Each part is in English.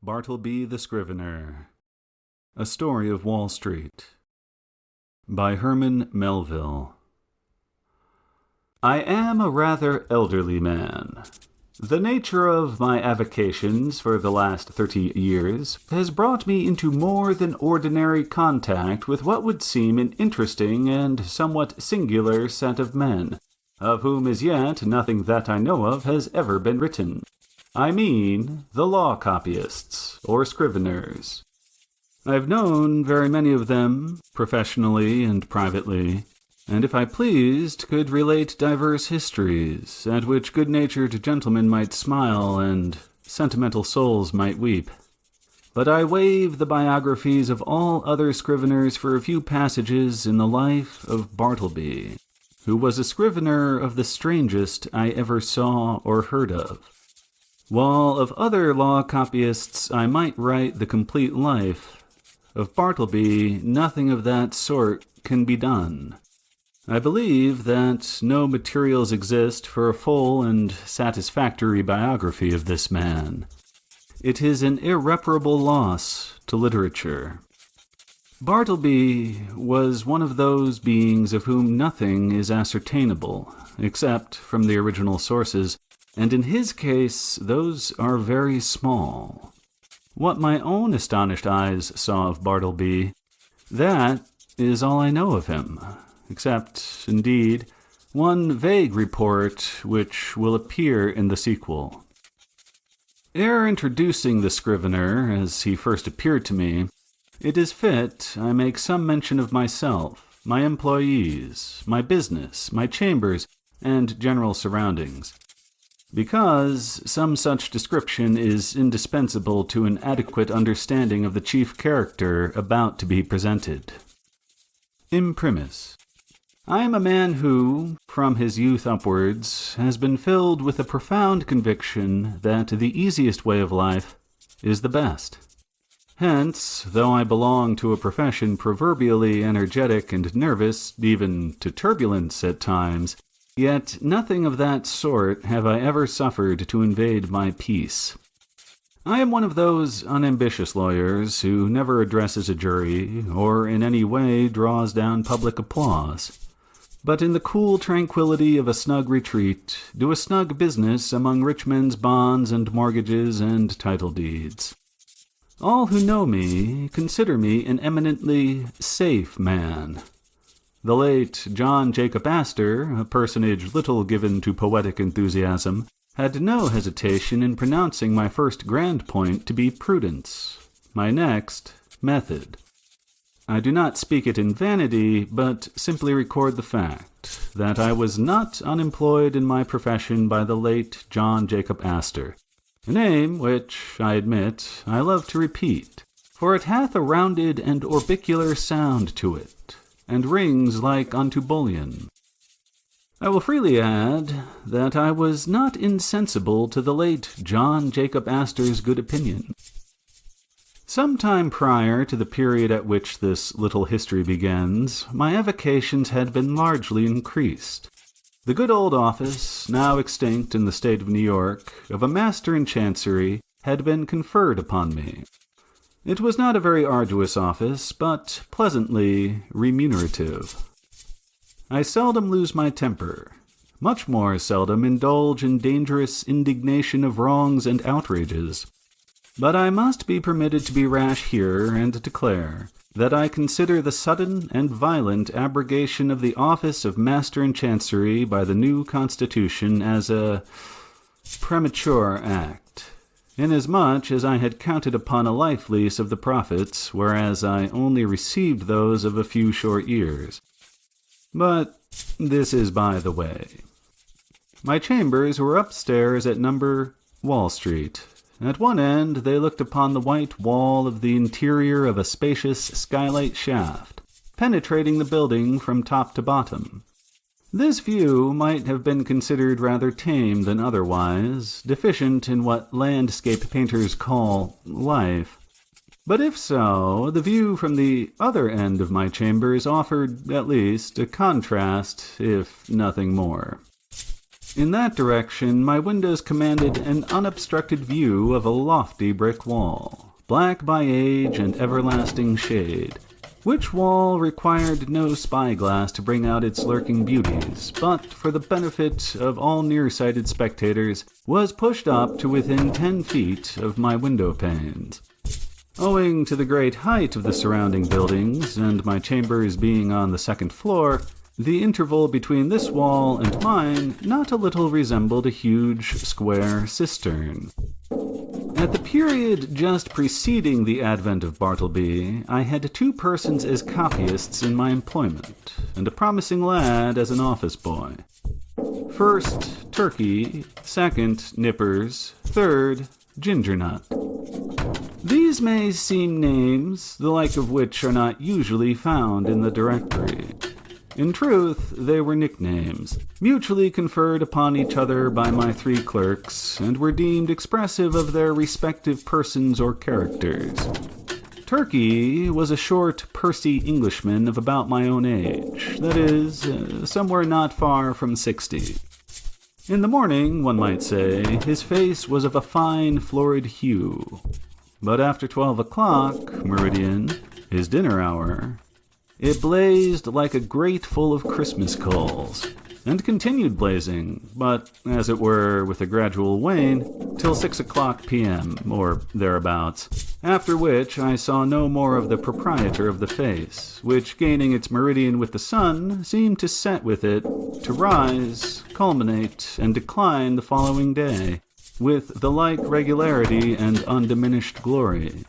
Bartleby the Scrivener. A Story of Wall Street. By Herman Melville. I am a rather elderly man. The nature of my avocations for the last 30 years has brought me into more than ordinary contact with what would seem an interesting and somewhat singular set of men, of whom as yet nothing that I know of has ever been written. I mean the law copyists, or scriveners. I've known very many of them, professionally and privately, and if I pleased could relate diverse histories, at which good-natured gentlemen might smile and sentimental souls might weep. But I waive the biographies of all other scriveners for a few passages in the life of Bartleby, who was a scrivener of the strangest I ever saw or heard of. While of other law copyists I might write the complete life, of Bartleby nothing of that sort can be done. I believe that no materials exist for a full and satisfactory biography of this man. It is an irreparable loss to literature. Bartleby was one of those beings of whom nothing is ascertainable, except from the original sources, and in his case those are very small. What my own astonished eyes saw of Bartleby, that is all I know of him, except, indeed, one vague report which will appear in the sequel. Ere introducing the scrivener, as he first appeared to me, it is fit I make some mention of myself, my employees, my business, my chambers, and general surroundings, because some such description is indispensable to an adequate understanding of the chief character about to be presented. Imprimis, I am a man who, from his youth upwards, has been filled with a profound conviction that the easiest way of life is the best. Hence, though I belong to a profession proverbially energetic and nervous, even to turbulence at times, yet nothing of that sort have I ever suffered to invade my peace. I am one of those unambitious lawyers who never addresses a jury or in any way draws down public applause, but in the cool tranquillity of a snug retreat do a snug business among rich men's bonds and mortgages and title deeds. All who know me consider me an eminently safe man. The late John Jacob Astor, a personage little given to poetic enthusiasm, had no hesitation in pronouncing my first grand point to be prudence, my next method. I do not speak it in vanity, but simply record the fact that I was not unemployed in my profession by the late John Jacob Astor, a name which, I admit, I love to repeat, for it hath a rounded and orbicular sound to it, and rings like unto bullion. I will freely add that I was not insensible to the late John Jacob Astor's good opinion. Some time prior to the period at which this little history begins, my avocations had been largely increased. The good old office, now extinct in the state of New York, of a master in chancery, had been conferred upon me. It was not a very arduous office, but pleasantly remunerative. I seldom lose my temper, much more seldom indulge in dangerous indignation of wrongs and outrages. But I must be permitted to be rash here and declare that I consider the sudden and violent abrogation of the office of Master in Chancery by the new Constitution as a premature act, inasmuch as I had counted upon a life lease of the profits, whereas I only received those of a few short years. But this is by the way. My chambers were upstairs at number Wall Street. At one end they looked upon the white wall of the interior of a spacious skylight shaft, penetrating the building from top to bottom. This view might have been considered rather tame than otherwise, deficient in what landscape painters call life. But if so, the view from the other end of my chambers offered, at least, a contrast, if nothing more. In that direction, my windows commanded an unobstructed view of a lofty brick wall, black by age and everlasting shade, which wall required no spyglass to bring out its lurking beauties, but for the benefit of all nearsighted spectators, was pushed up to within 10 feet of my window panes. Owing to the great height of the surrounding buildings, and my chambers being on the second floor, the interval between this wall and mine not a little resembled a huge square cistern. At the period just preceding the advent of Bartleby, I had 2 persons as copyists in my employment, and a promising lad as an office boy. First, Turkey; second, Nippers; third, Gingernut. These may seem names, the like of which are not usually found in the directory. In truth, they were nicknames, mutually conferred upon each other by my 3 clerks, and were deemed expressive of their respective persons or characters. Turkey was a short, pursy Englishman of about my own age, that is, somewhere not far from 60. In the morning, one might say, his face was of a fine, florid hue. But after 12 o'clock, meridian, his dinner hour, it blazed like a grate full of Christmas coals, and continued blazing, but, as it were, with a gradual wane, till 6 o'clock p.m., or thereabouts, after which I saw no more of the proprietor of the face, which, gaining its meridian with the sun, seemed to set with it, to rise, culminate, and decline the following day, with the like regularity and undiminished glory.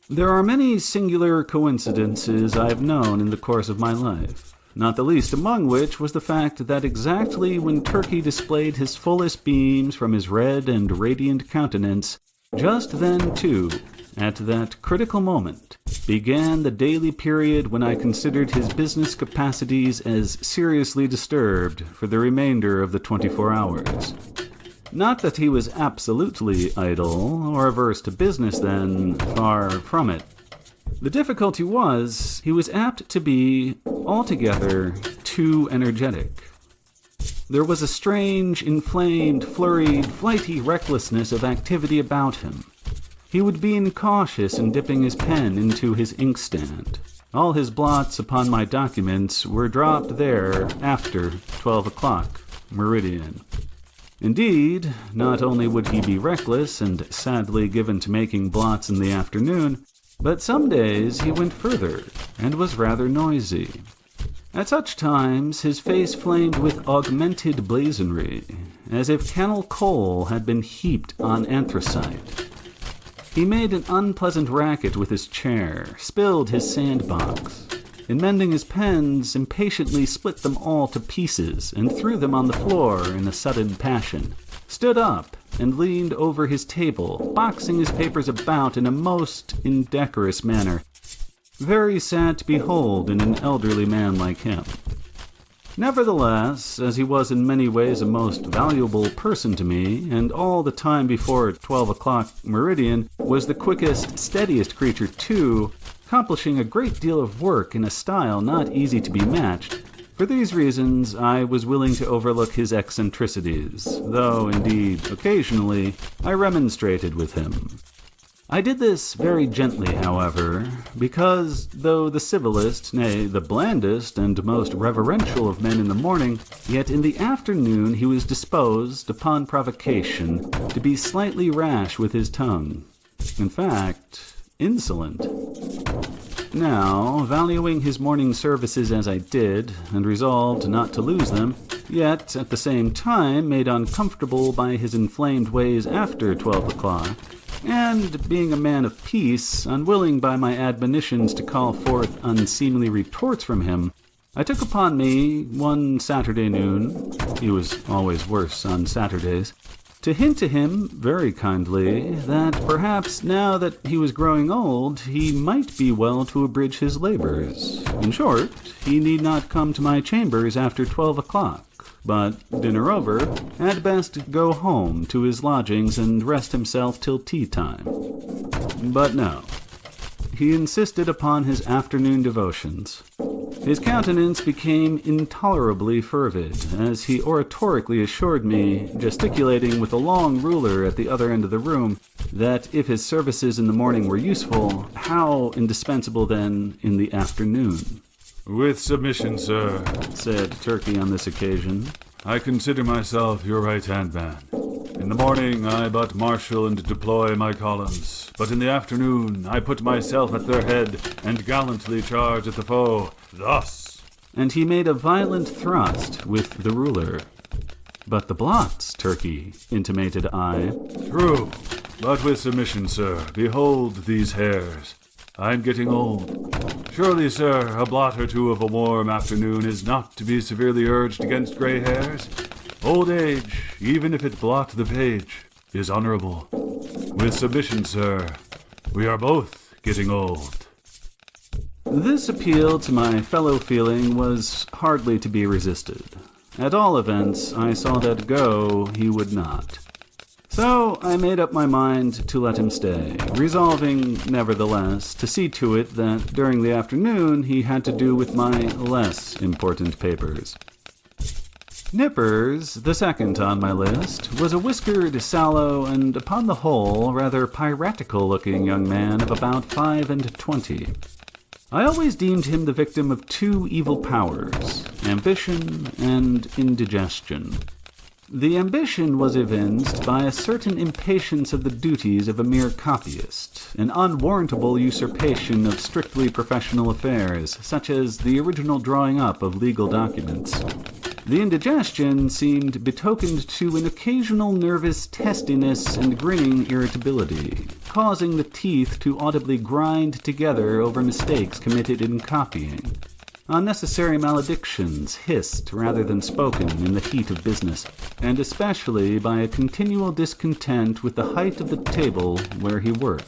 There are many singular coincidences I have known in the course of my life, not the least among which was the fact that exactly when Turkey displayed his fullest beams from his red and radiant countenance, just then, too, at that critical moment, began the daily period when I considered his business capacities as seriously disturbed for the remainder of the 24 hours. Not that he was absolutely idle, or averse to business then, far from it. The difficulty was, he was apt to be, altogether, too energetic. There was a strange, inflamed, flurried, flighty recklessness of activity about him. He would be incautious in dipping his pen into his inkstand. All his blots upon my documents were dropped there after 12 o'clock, meridian. Indeed, not only would he be reckless and sadly given to making blots in the afternoon, but some days he went further, and was rather noisy. At such times his face flamed with augmented blazonry, as if cannel coal had been heaped on anthracite. He made an unpleasant racket with his chair, spilled his sandbox. In mending his pens, impatiently split them all to pieces, and threw them on the floor in a sudden passion, stood up, and leaned over his table, boxing his papers about in a most indecorous manner, very sad to behold in an elderly man like him. Nevertheless, as he was in many ways a most valuable person to me, and all the time before 12 o'clock meridian was the quickest, steadiest creature too, accomplishing a great deal of work in a style not easy to be matched. For these reasons, I was willing to overlook his eccentricities, though, indeed, occasionally, I remonstrated with him. I did this very gently, however, because, though the civilest, nay, the blandest and most reverential of men in the morning, yet in the afternoon he was disposed, upon provocation, to be slightly rash with his tongue. In fact, insolent. Now, valuing his morning services as I did, and resolved not to lose them, yet at the same time made uncomfortable by his inflamed ways after 12 o'clock, and, being a man of peace, unwilling by my admonitions to call forth unseemly retorts from him, I took upon me, one Saturday noon, he was always worse on Saturdays, to hint to him, very kindly, that perhaps now that he was growing old, he might be well to abridge his labors. In short, he need not come to my chambers after 12 o'clock, but, dinner over, had best go home to his lodgings and rest himself till tea-time. But no. He insisted upon his afternoon devotions. His countenance became intolerably fervid as he oratorically assured me, gesticulating with a long ruler at the other end of the room, that if his services in the morning were useful, how indispensable then in the afternoon. "With submission, sir," said Turkey on this occasion, "I consider myself your right-hand man. In the morning I but marshal and deploy my columns, but in the afternoon I put myself at their head and gallantly charge at the foe, thus." And he made a violent thrust with the ruler. "But the blots, Turkey," intimated I. "True, but with submission, sir, behold these hairs. I'm getting old. Surely, sir, a blot or two of a warm afternoon is not to be severely urged against gray hairs. Old age, even if it blot the page, is honorable. With submission, sir, we are both getting old." This appeal to my fellow feeling was hardly to be resisted. At all events, I saw that go he would not. So I made up my mind to let him stay, resolving, nevertheless, to see to it that during the afternoon he had to do with my less important papers. Nippers, the second on my list, was a whiskered, sallow, and upon the whole rather piratical-looking young man of about 25. I always deemed him the victim of two evil powers, ambition and indigestion. The ambition was evinced by a certain impatience of the duties of a mere copyist, an unwarrantable usurpation of strictly professional affairs, such as the original drawing up of legal documents. The indigestion seemed betokened to an occasional nervous testiness and grinning irritability, causing the teeth to audibly grind together over mistakes committed in copying. Unnecessary maledictions hissed rather than spoken in the heat of business, and especially by a continual discontent with the height of the table where he worked.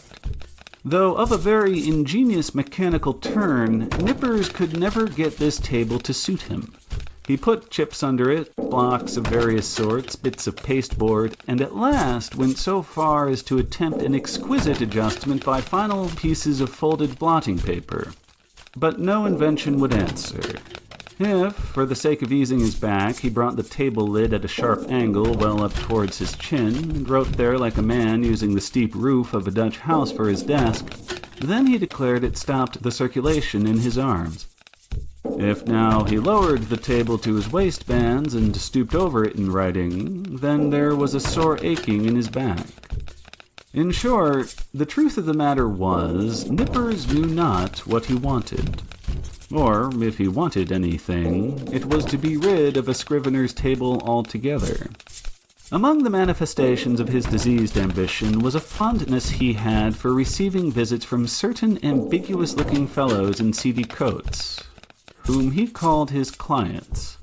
Though of a very ingenious mechanical turn, Nippers could never get this table to suit him. He put chips under it, blocks of various sorts, bits of pasteboard, and at last went so far as to attempt an exquisite adjustment by final pieces of folded blotting paper. But no invention would answer. If, for the sake of easing his back, he brought the table lid at a sharp angle well up towards his chin, and wrote there like a man using the steep roof of a Dutch house for his desk, then he declared it stopped the circulation in his arms. If now he lowered the table to his waistbands and stooped over it in writing, then there was a sore aching in his back. In short, the truth of the matter was, Nippers knew not what he wanted. Or, if he wanted anything, it was to be rid of a scrivener's table altogether. Among the manifestations of his diseased ambition was a fondness he had for receiving visits from certain ambiguous-looking fellows in seedy coats, whom he called his clients.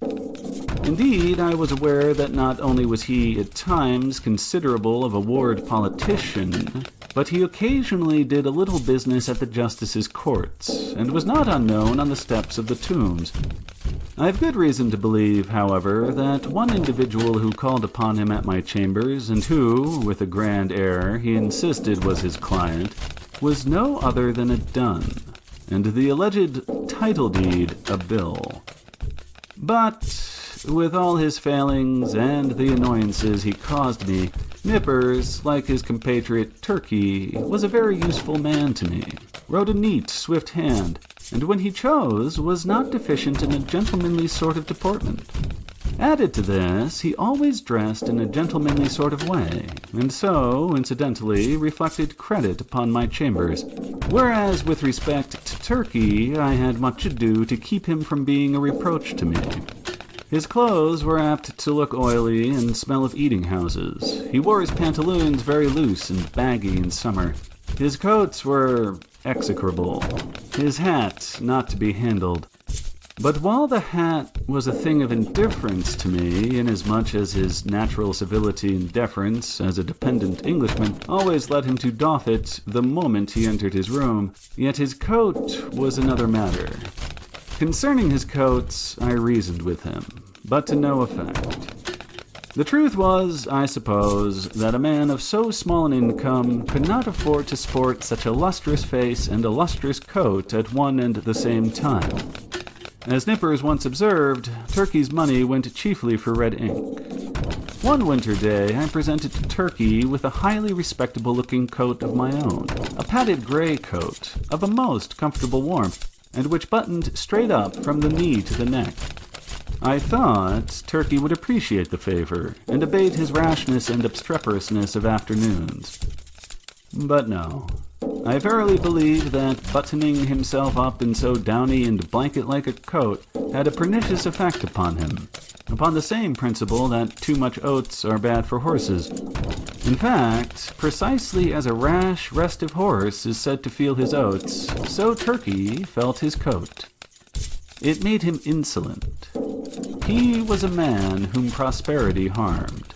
Indeed, I was aware that not only was he at times considerable of a ward politician, but he occasionally did a little business at the justices' courts, and was not unknown on the steps of the tombs. I have good reason to believe, however, that one individual who called upon him at my chambers, and who, with a grand air, he insisted was his client, was no other than a dun, and the alleged title deed a bill. But with all his failings and the annoyances he caused me, Nippers, like his compatriot Turkey, was a very useful man to me, wrote a neat, swift hand, and when he chose, was not deficient in a gentlemanly sort of deportment. Added to this, he always dressed in a gentlemanly sort of way, and so, incidentally, reflected credit upon my chambers, whereas with respect to Turkey, I had much ado to keep him from being a reproach to me. His clothes were apt to look oily and smell of eating-houses. He wore his pantaloons very loose and baggy in summer. His coats were execrable. His hat not to be handled. But while the hat was a thing of indifference to me, inasmuch as his natural civility and deference as a dependent Englishman always led him to doff it the moment he entered his room, yet his coat was another matter. Concerning his coats, I reasoned with him, but to no effect. The truth was, I suppose, that a man of so small an income could not afford to sport such a lustrous face and a lustrous coat at one and the same time. As Nippers once observed, Turkey's money went chiefly for red ink. One winter day, I presented to Turkey with a highly respectable-looking coat of my own, a padded gray coat of a most comfortable warmth, and which buttoned straight up from the knee to the neck. I thought Turkey would appreciate the favor and abate his rashness and obstreperousness of afternoons. But no. I verily believe that buttoning himself up in so downy and blanket-like a coat had a pernicious effect upon him, upon the same principle that too much oats are bad for horses. In fact, precisely as a rash, restive horse is said to feel his oats, so Turkey felt his coat. It made him insolent. He was a man whom prosperity harmed.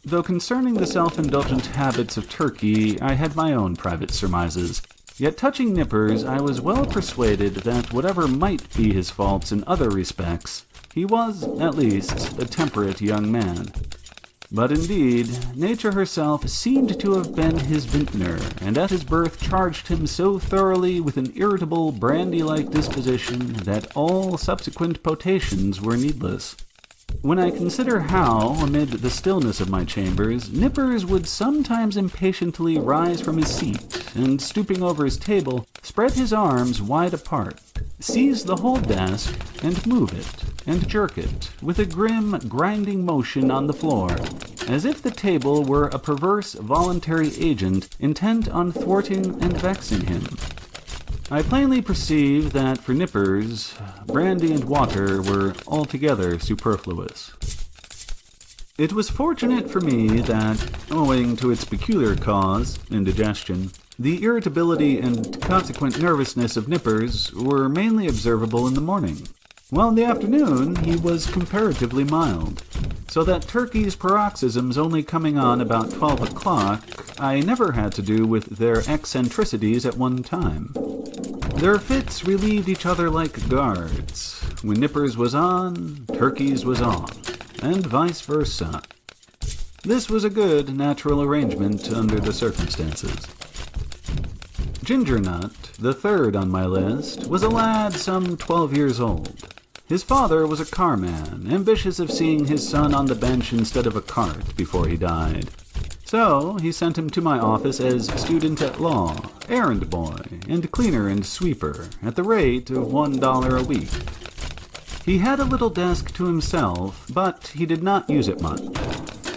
Though concerning the self-indulgent habits of Turkey, I had my own private surmises. Yet touching Nippers, I was well persuaded that whatever might be his faults in other respects, he was, at least, a temperate young man. But indeed, nature herself seemed to have been his vintner, and at his birth charged him so thoroughly with an irritable, brandy-like disposition that all subsequent potations were needless. When I consider how, amid the stillness of my chambers, Nippers would sometimes impatiently rise from his seat, and stooping over his table, spread his arms wide apart, seize the whole desk, and move it, and jerk it, with a grim, grinding motion on the floor, as if the table were a perverse, voluntary agent intent on thwarting and vexing him. I plainly perceive that for Nippers, brandy and water were altogether superfluous. It was fortunate for me that, owing to its peculiar cause, indigestion, the irritability and consequent nervousness of Nippers were mainly observable in the morning, while in the afternoon he was comparatively mild, so that Turkey's paroxysms only coming on about 12 o'clock, I never had to do with their eccentricities at one time. Their fits relieved each other like guards. When Nippers was on, Turkey's was off, and vice versa. This was a good, natural arrangement under the circumstances. Ginger Nut, the third on my list, was a lad some 12 years old. His father was a carman, ambitious of seeing his son on the bench instead of a cart before he died. So he sent him to my office as student at law, errand boy, and cleaner and sweeper, at the rate of $1 a week. He had a little desk to himself, but he did not use it much.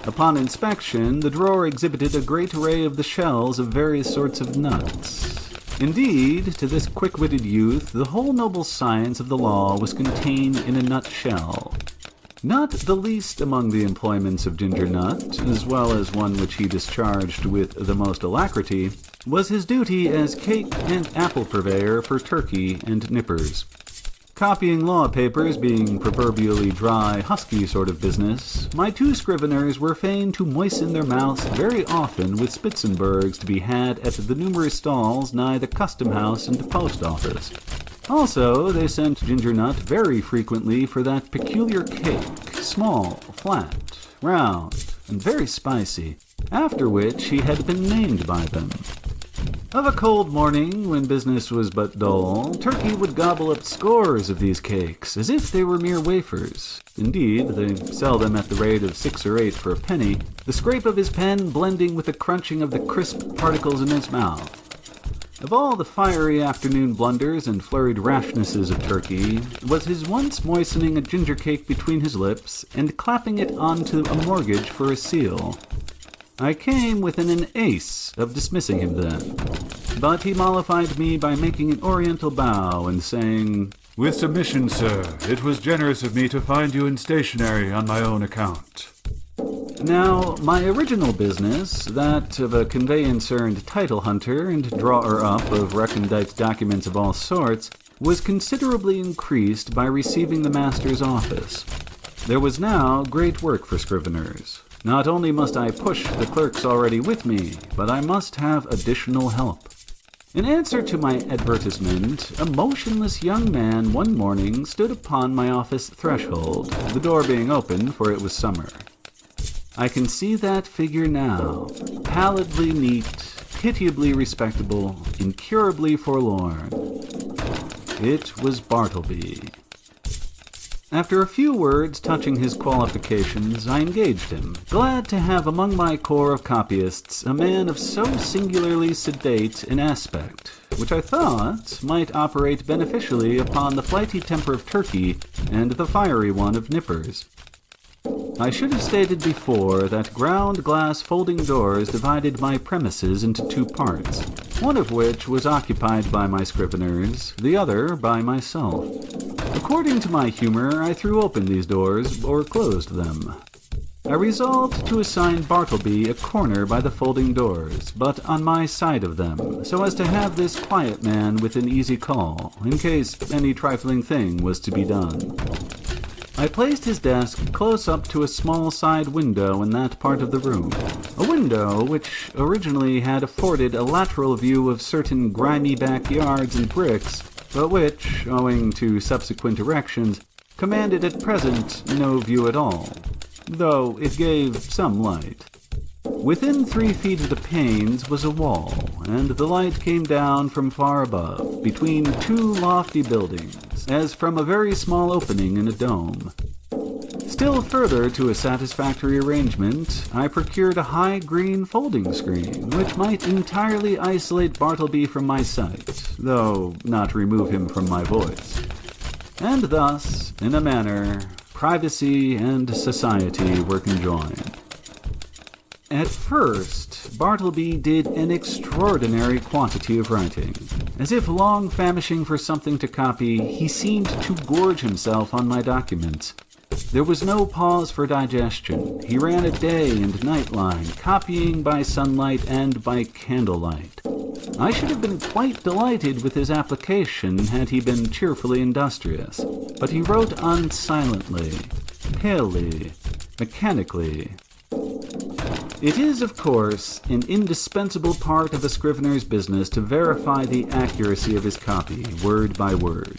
Upon inspection, the drawer exhibited a great array of the shells of various sorts of nuts. Indeed, to this quick-witted youth, the whole noble science of the law was contained in a nutshell. Not the least among the employments of Ginger Nut, as well as one which he discharged with the most alacrity, was his duty as cake and apple purveyor for Turkey and Nippers. Copying law papers being proverbially dry, husky sort of business, my two Scriveners were fain to moisten their mouths very often with Spitzenbergs to be had at the numerous stalls nigh the custom house and post office. Also, they sent Ginger Nut very frequently for that peculiar cake, small, flat, round, and very spicy, after which he had been named by them. Of a cold morning, when business was but dull, Turkey would gobble up scores of these cakes, as if they were mere wafers. Indeed, they sell them at the rate of 6 or 8 for a penny, the scrape of his pen blending with the crunching of the crisp particles in his mouth. Of all the fiery afternoon blunders and flurried rashnesses of Turkey, was his once moistening a ginger cake between his lips and clapping it onto a mortgage for a seal. I came within an ace of dismissing him then, but he mollified me by making an oriental bow and saying, "With submission, sir, it was generous of me to find you in stationery on my own account." Now, my original business, that of a conveyancer and title hunter and drawer-up of recondite documents of all sorts, was considerably increased by receiving the master's office. There was now great work for Scriveners. Not only must I push the clerks already with me, but I must have additional help. In answer to my advertisement, a motionless young man one morning stood upon my office threshold, the door being open, for it was summer. I can see that figure now, pallidly neat, pitiably respectable, incurably forlorn. It was Bartleby. After a few words touching his qualifications, I engaged him, glad to have among my corps of copyists a man of so singularly sedate an aspect, which I thought might operate beneficially upon the flighty temper of Turkey and the fiery one of Nippers. I should have stated before that ground glass folding doors divided my premises into two parts, one of which was occupied by my scriveners, the other by myself. According to my humor, I threw open these doors, or closed them. I resolved to assign Bartleby a corner by the folding doors, but on my side of them, so as to have this quiet man within easy call, in case any trifling thing was to be done. I placed his desk close up to a small side window in that part of the room, a window which originally had afforded a lateral view of certain grimy backyards and bricks, but which, owing to subsequent erections, commanded at present no view at all, though it gave some light. Within 3 feet of the panes was a wall, and the light came down from far above, between 2 lofty buildings, as from a very small opening in a dome. Still further to a satisfactory arrangement, I procured a high green folding screen, which might entirely isolate Bartleby from my sight, though not remove him from my voice. And thus, in a manner, privacy and society were conjoined. At first, Bartleby did an extraordinary quantity of writing. As if long famishing for something to copy, he seemed to gorge himself on my documents. There was no pause for digestion. He ran a day and night line, copying by sunlight and by candlelight. I should have been quite delighted with his application had he been cheerfully industrious, but he wrote on silently, palely, mechanically. It is, of course, an indispensable part of a scrivener's business to verify the accuracy of his copy, word by word.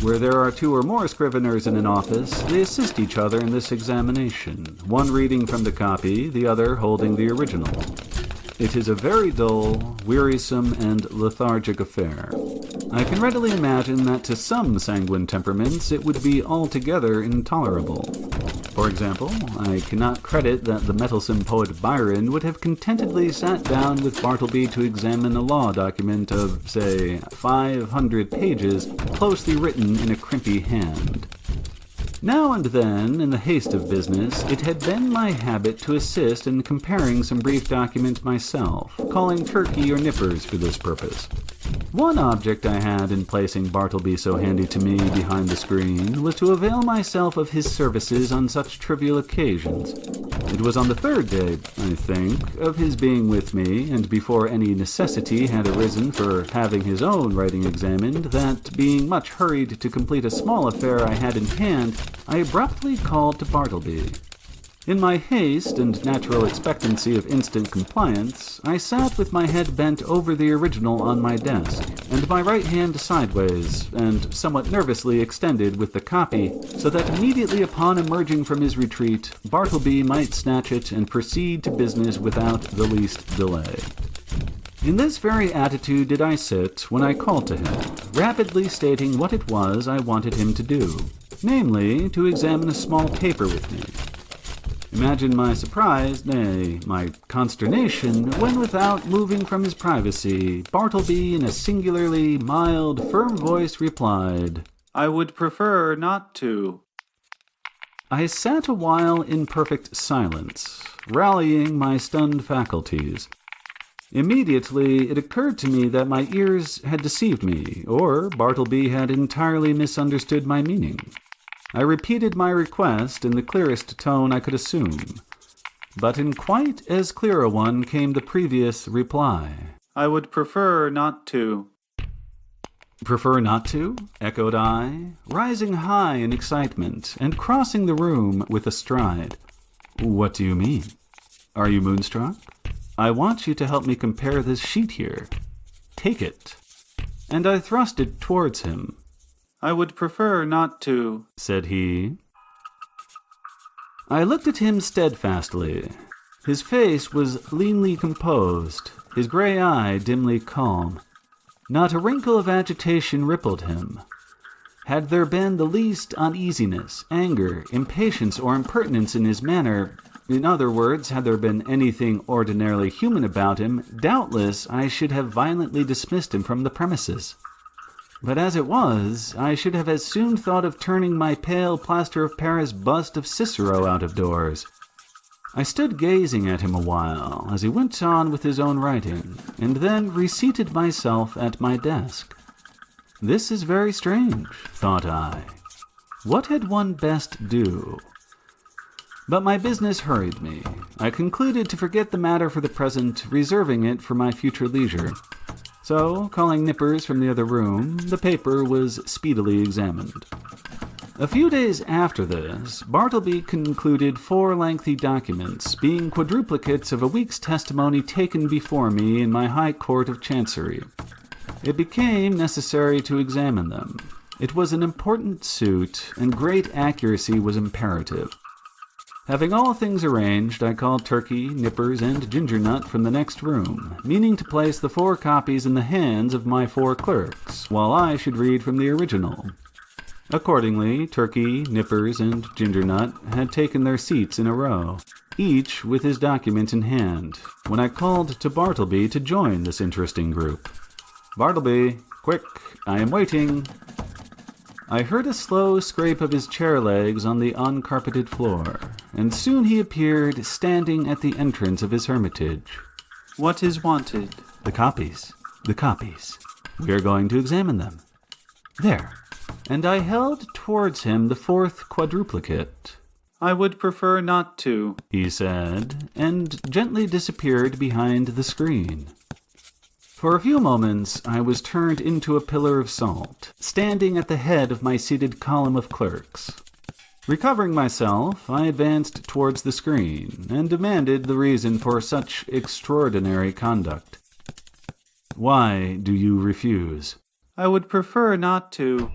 Where there are 2 or more scriveners in an office, they assist each other in this examination, one reading from the copy, the other holding the original. It is a very dull, wearisome, and lethargic affair. I can readily imagine that to some sanguine temperaments it would be altogether intolerable. For example, I cannot credit that the mettlesome poet Byron would have contentedly sat down with Bartleby to examine a law document of, say, 500 pages, closely written in a crimpy hand. Now and then, in the haste of business, it had been my habit to assist in comparing some brief document myself, calling Turkey or Nippers for this purpose. One object I had in placing Bartleby so handy to me behind the screen was to avail myself of his services on such trivial occasions. It was on the 3rd day, I think, of his being with me, and before any necessity had arisen for having his own writing examined, that, being much hurried to complete a small affair I had in hand, I abruptly called to Bartleby. In my haste and natural expectancy of instant compliance, I sat with my head bent over the original on my desk, and my right hand sideways, and somewhat nervously extended with the copy, so that immediately upon emerging from his retreat, Bartleby might snatch it and proceed to business without the least delay. In this very attitude did I sit when I called to him, rapidly stating what it was I wanted him to do, namely, to examine a small paper with me. Imagine my surprise, nay, my consternation, when without moving from his privacy, Bartleby in a singularly mild, firm voice replied, "I would prefer not to." I sat a while in perfect silence, rallying my stunned faculties. Immediately it occurred to me that my ears had deceived me, or Bartleby had entirely misunderstood my meaning. I repeated my request in the clearest tone I could assume, but in quite as clear a one came the previous reply. "I would prefer not to." "Prefer not to?" echoed I, rising high in excitement and crossing the room with a stride. "What do you mean? Are you moonstruck? I want you to help me compare this sheet here. Take it." And I thrust it towards him. "I would prefer not to," said he. I looked at him steadfastly. His face was leanly composed, his gray eye dimly calm. Not a wrinkle of agitation rippled him. Had there been the least uneasiness, anger, impatience, or impertinence in his manner, in other words, had there been anything ordinarily human about him, doubtless I should have violently dismissed him from the premises. But as it was, I should have as soon thought of turning my pale plaster of Paris bust of Cicero out of doors. I stood gazing at him a while as he went on with his own writing, and then reseated myself at my desk. This is very strange, thought I. What had one best do? But my business hurried me. I concluded to forget the matter for the present, reserving it for my future leisure. So, calling Nippers from the other room, the paper was speedily examined. A few days after this, Bartleby concluded 4 lengthy documents, being quadruplicates of a week's testimony taken before me in my High Court of Chancery. It became necessary to examine them. It was an important suit, and great accuracy was imperative. Having all things arranged, I called Turkey, Nippers, and Ginger Nut from the next room, meaning to place the 4 copies in the hands of my 4 clerks, while I should read from the original. Accordingly, Turkey, Nippers, and Ginger Nut had taken their seats in a row, each with his document in hand, when I called to Bartleby to join this interesting group. "Bartleby, quick, I am waiting." I heard a slow scrape of his chair legs on the uncarpeted floor, and soon he appeared standing at the entrance of his hermitage. "What is wanted?" "The copies. The copies. We are going to examine them. There." And I held towards him the 4th quadruplicate. "I would prefer not to," he said, and gently disappeared behind the screen. For a few moments I was turned into a pillar of salt, standing at the head of my seated column of clerks. Recovering myself, I advanced towards the screen, and demanded the reason for such extraordinary conduct. "Why do you refuse?" "I would prefer not to."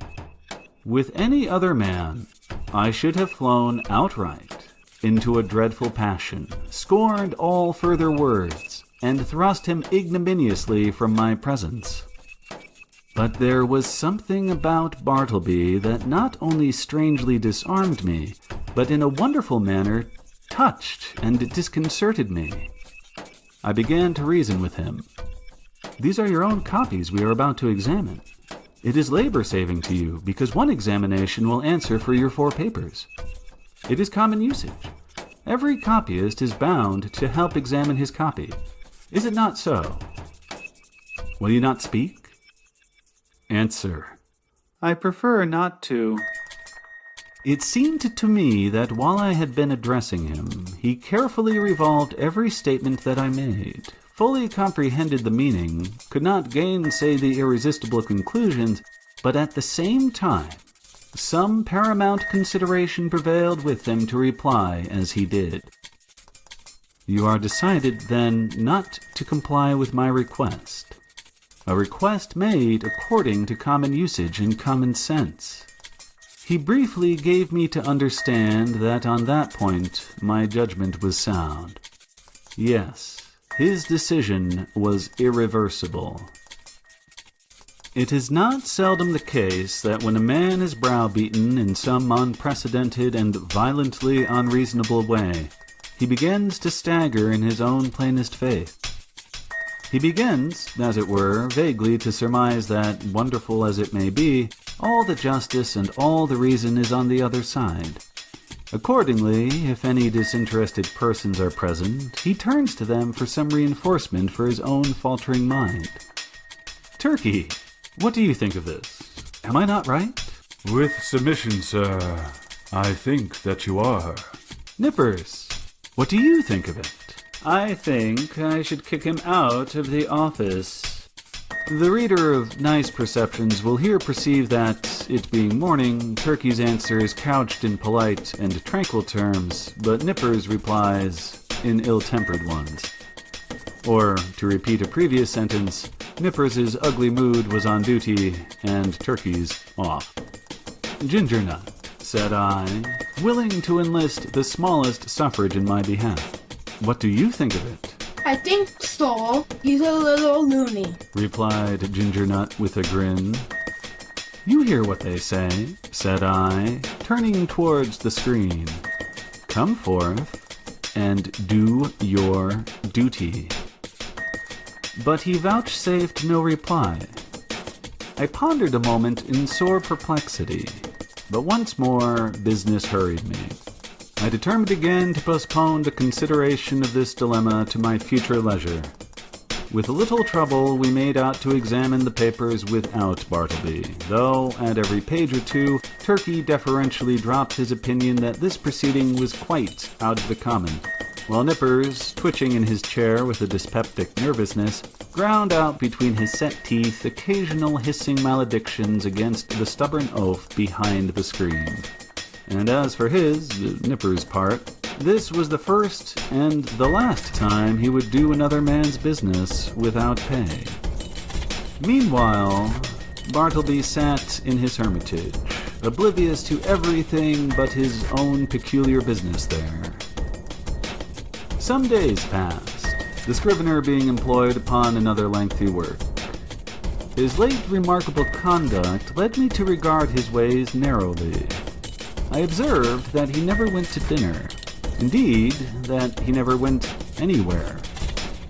With any other man, I should have flown outright into a dreadful passion, scorned all further words, and thrust him ignominiously from my presence. But there was something about Bartleby that not only strangely disarmed me, but in a wonderful manner touched and disconcerted me. I began to reason with him. "These are your own copies we are about to examine. It is labor-saving to you, because one examination will answer for your 4 papers. It is common usage. Every copyist is bound to help examine his copy. Is it not so? Will you not speak? Answer." "I prefer not to." It seemed to me that while I had been addressing him, he carefully revolved every statement that I made, fully comprehended the meaning, could not gainsay the irresistible conclusions, but at the same time, some paramount consideration prevailed with him to reply as he did. "You are decided, then, not to comply with my request. A request made according to common usage and common sense." He briefly gave me to understand that on that point my judgment was sound. Yes, his decision was irreversible. It is not seldom the case that when a man is browbeaten in some unprecedented and violently unreasonable way, he begins to stagger in his own plainest faith. He begins, as it were, vaguely to surmise that, wonderful as it may be, all the justice and all the reason is on the other side. Accordingly, if any disinterested persons are present, he turns to them for some reinforcement for his own faltering mind. Turkey, what do you think of this? Am I not right? With submission, sir, I think that you are. Nippers, what do you think of it? I think I should kick him out of the office. The reader of nice perceptions will here perceive that, it being morning, Turkey's answer is couched in polite and tranquil terms, but Nippers replies in ill-tempered ones. Or, to repeat a previous sentence, Nippers' ugly mood was on duty, and Turkey's off. "Ginger Nut," said I, willing to enlist the smallest suffrage in my behalf. "What do you think of it?" "I think so. He's a little loony," replied Ginger Nut with a grin. "You hear what they say," said I, turning towards the screen. "Come forth and do your duty." But he vouchsafed no reply. I pondered a moment in sore perplexity, but once more business hurried me. I determined again to postpone the consideration of this dilemma to my future leisure. With little trouble, we made out to examine the papers without Bartleby, though at every page or two, Turkey deferentially dropped his opinion that this proceeding was quite out of the common, while Nippers, twitching in his chair with a dyspeptic nervousness, ground out between his set teeth occasional hissing maledictions against the stubborn oaf behind the screen. And as for his, Nippers' part, this was the first and the last time he would do another man's business without pay. Meanwhile, Bartleby sat in his hermitage, oblivious to everything but his own peculiar business there. Some days passed, the Scrivener being employed upon another lengthy work. His late remarkable conduct led me to regard his ways narrowly. I observed that he never went to dinner. Indeed, that he never went anywhere.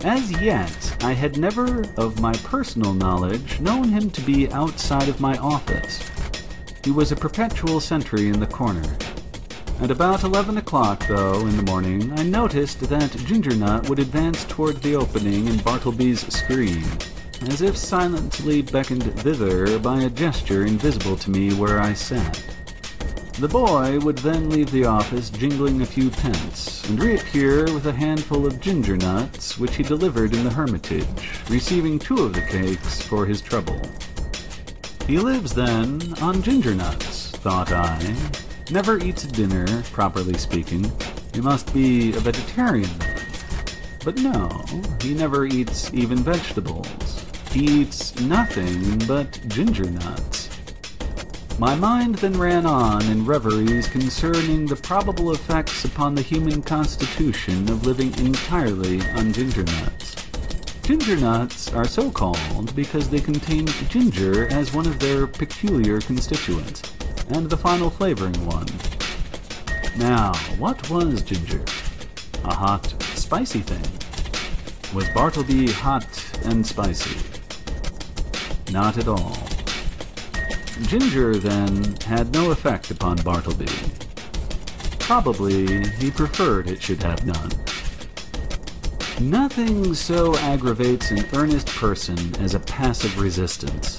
As yet, I had never, of my personal knowledge, known him to be outside of my office. He was a perpetual sentry in the corner. At about 11 o'clock, though, in the morning, I noticed that Gingernut would advance toward the opening in Bartleby's screen, as if silently beckoned thither by a gesture invisible to me where I sat. The boy would then leave the office jingling a few pence, and reappear with a handful of ginger nuts, which he delivered in the hermitage, receiving 2 of the cakes for his trouble. He lives, then, on ginger nuts, thought I. Never eats dinner, properly speaking. He must be a vegetarian, then. But no, he never eats even vegetables. He eats nothing but ginger nuts. My mind then ran on in reveries concerning the probable effects upon the human constitution of living entirely on ginger nuts. Ginger nuts are so called because they contain ginger as one of their peculiar constituents, and the final flavoring one. Now, what was ginger? A hot, spicy thing. Was Bartleby hot and spicy? Not at all. Ginger, then, had no effect upon Bartleby. Probably he preferred it should have none. Nothing so aggravates an earnest person as a passive resistance.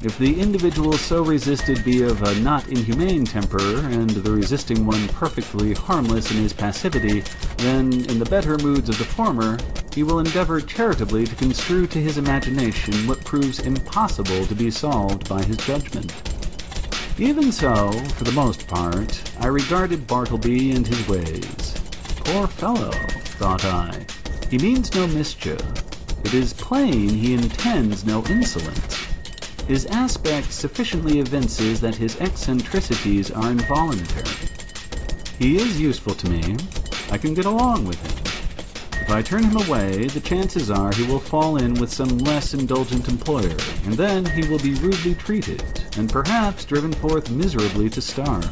If the individual so resisted be of a not inhumane temper, and the resisting one perfectly harmless in his passivity, then, in the better moods of the former, he will endeavor charitably to construe to his imagination what proves impossible to be solved by his judgment. Even so, for the most part, I regarded Bartleby and his ways. Poor fellow, thought I, he means no mischief. It is plain he intends no insolence. His aspect sufficiently evinces that his eccentricities are involuntary. He is useful to me. I can get along with him. If I turn him away, the chances are he will fall in with some less indulgent employer, and then he will be rudely treated, and perhaps driven forth miserably to starve.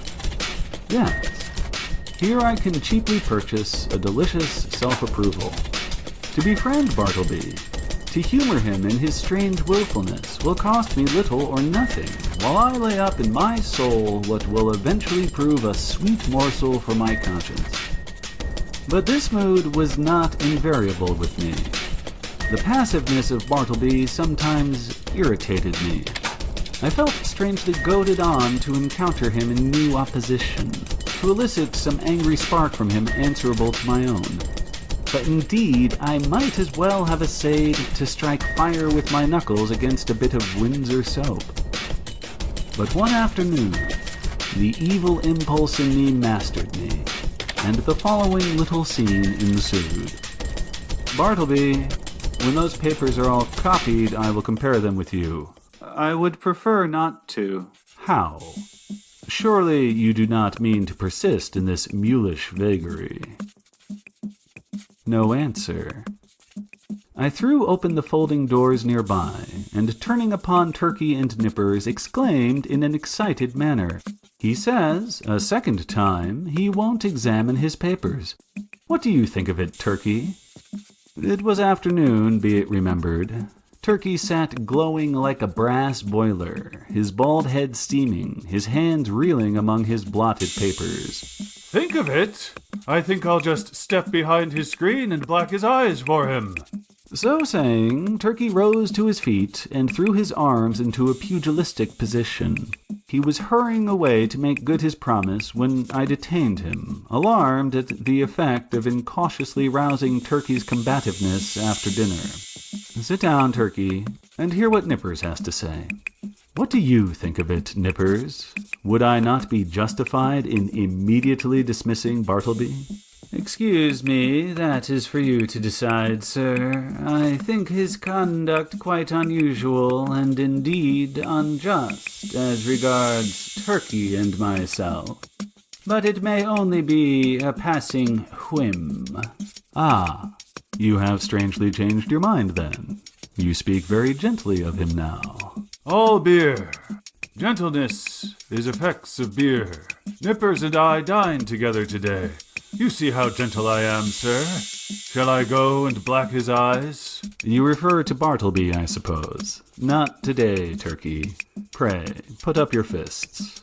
Yes, here I can cheaply purchase a delicious self-approval. To befriend Bartleby, to humor him in his strange willfulness, will cost me little or nothing, while I lay up in my soul what will eventually prove a sweet morsel for my conscience. But this mood was not invariable with me. The passiveness of Bartleby sometimes irritated me. I felt strangely goaded on to encounter him in new opposition, to elicit some angry spark from him answerable to my own. But indeed, I might as well have essayed to strike fire with my knuckles against a bit of Windsor soap. But one afternoon, the evil impulse in me mastered me, and the following little scene ensued. Bartleby, when those papers are all copied, I will compare them with you. I would prefer not to. How? Surely you do not mean to persist in this mulish vagary. No answer. I threw open the folding doors nearby, and turning upon Turkey and Nippers, exclaimed in an excited manner, "He says, a second time, he won't examine his papers. What do you think of it, Turkey?" It was afternoon, be it remembered. Turkey sat glowing like a brass boiler, his bald head steaming, his hands reeling among his blotted papers. "Think of it? I think I'll just step behind his screen and black his eyes for him." So saying, Turkey rose to his feet and threw his arms into a pugilistic position. He was hurrying away to make good his promise when I detained him, alarmed at the effect of incautiously rousing Turkey's combativeness after dinner. "Sit down, Turkey, and hear what Nippers has to say. What do you think of it, Nippers? Would I not be justified in immediately dismissing Bartleby?" "Excuse me, that is for you to decide, sir. I think his conduct quite unusual and indeed unjust as regards Turkey and myself. But it may only be a passing whim." "Ah, you have strangely changed your mind then. You speak very gently of him now." "All beer. Gentleness is effects of beer. Nippers and I dined together today. You see how gentle I am, sir. Shall I go and black his eyes?" "You refer to Bartleby, I suppose. Not today, Turkey. Pray, put up your fists."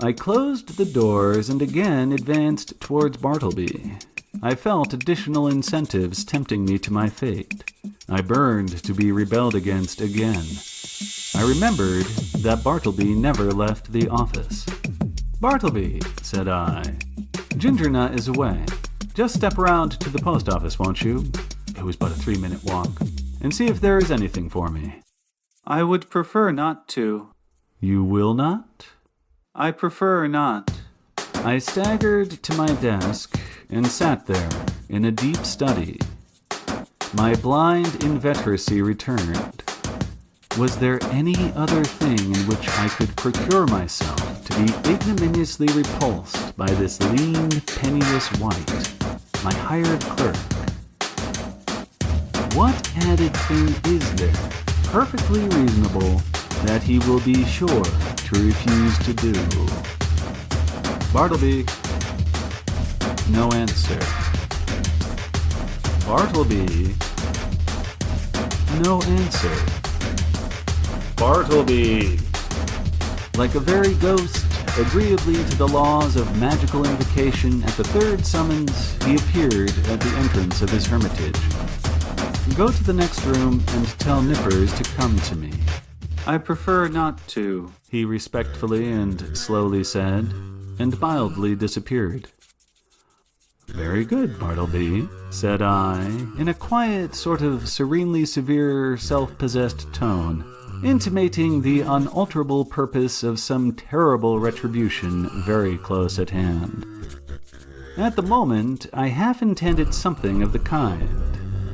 I closed the doors and again advanced towards Bartleby. I felt additional incentives tempting me to my fate. I burned to be rebelled against again. I remembered that Bartleby never left the office. "Bartleby," said I, "Gingernut is away. Just step around to the post office, won't you?" It was but a 3-minute walk. "And see if there is anything for me." "I would prefer not to." "You will not?" "I prefer not." I staggered to my desk and sat there in a deep study. My blind inveteracy returned. Was there any other thing in which I could procure myself to be ignominiously repulsed by this lean, penniless wight, my hired clerk? What added thing is there, perfectly reasonable, that he will be sure to refuse to do? "Bartleby." No answer. "Bartleby." No answer. "Bartleby." Like a very ghost, agreeably to the laws of magical invocation, at the third summons he appeared at the entrance of his hermitage. "Go to the next room and tell Nippers to come to me." "I prefer not to," he respectfully and slowly said, and mildly disappeared. "Very good, Bartleby," said I, in a quiet, sort of serenely severe, self-possessed tone, intimating the unalterable purpose of some terrible retribution very close at hand. At the moment, I half intended something of the kind,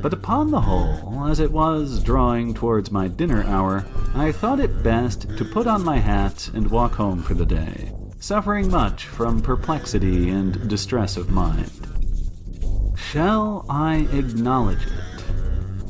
but upon the whole, as it was drawing towards my dinner hour, I thought it best to put on my hat and walk home for the day, suffering much from perplexity and distress of mind. Shall I acknowledge it?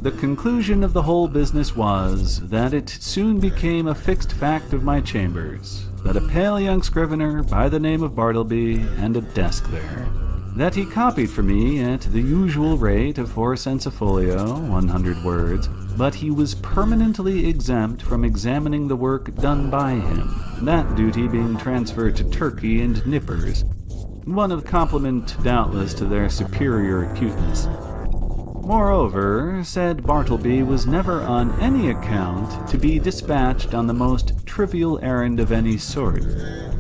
The conclusion of the whole business was that it soon became a fixed fact of my chambers that a pale young scrivener by the name of Bartleby and a desk there, that he copied for me at the usual rate of 4 cents a folio, 100 words, but he was permanently exempt from examining the work done by him, that duty being transferred to Turkey and Nippers, one of compliment doubtless to their superior acuteness. Moreover, said Bartleby was never on any account to be dispatched on the most trivial errand of any sort,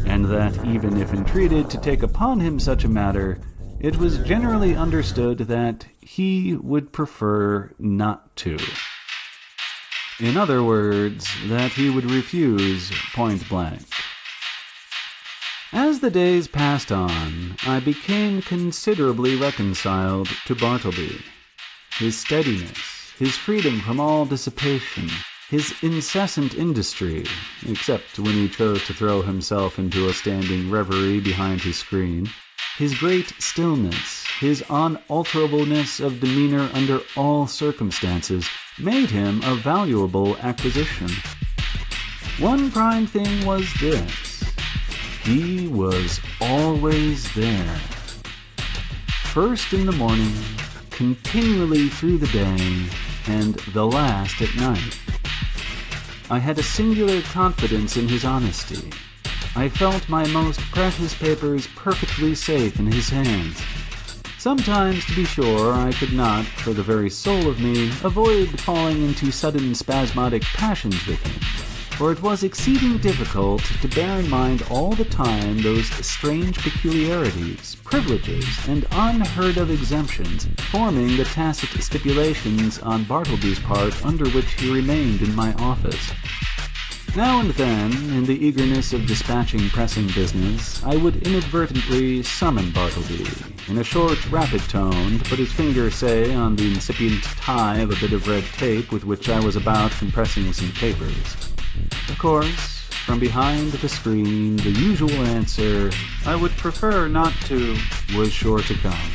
and that even if entreated to take upon him such a matter, it was generally understood that he would prefer not to. In other words, that he would refuse point blank. As the days passed on, I became considerably reconciled to Bartleby. His steadiness, his freedom from all dissipation, his incessant industry, except when he chose to throw himself into a standing reverie behind his screen, his great stillness, his unalterableness of demeanor under all circumstances, made him a valuable acquisition. One prime thing was this: he was always there. First in the morning, continually through the day, and the last at night. I had a singular confidence in his honesty. I felt my most precious papers perfectly safe in his hands. Sometimes, to be sure, I could not, for the very soul of me, avoid falling into sudden spasmodic passions with him, for it was exceeding difficult to bear in mind all the time those strange peculiarities, privileges, and unheard-of exemptions forming the tacit stipulations on Bartleby's part under which he remained in my office. Now and then, in the eagerness of dispatching pressing business, I would inadvertently summon Bartleby, in a short, rapid tone, to put his finger, say, on the incipient tie of a bit of red tape with which I was about compressing some papers. Of course, from behind the screen, the usual answer, "I would prefer not to," was sure to come.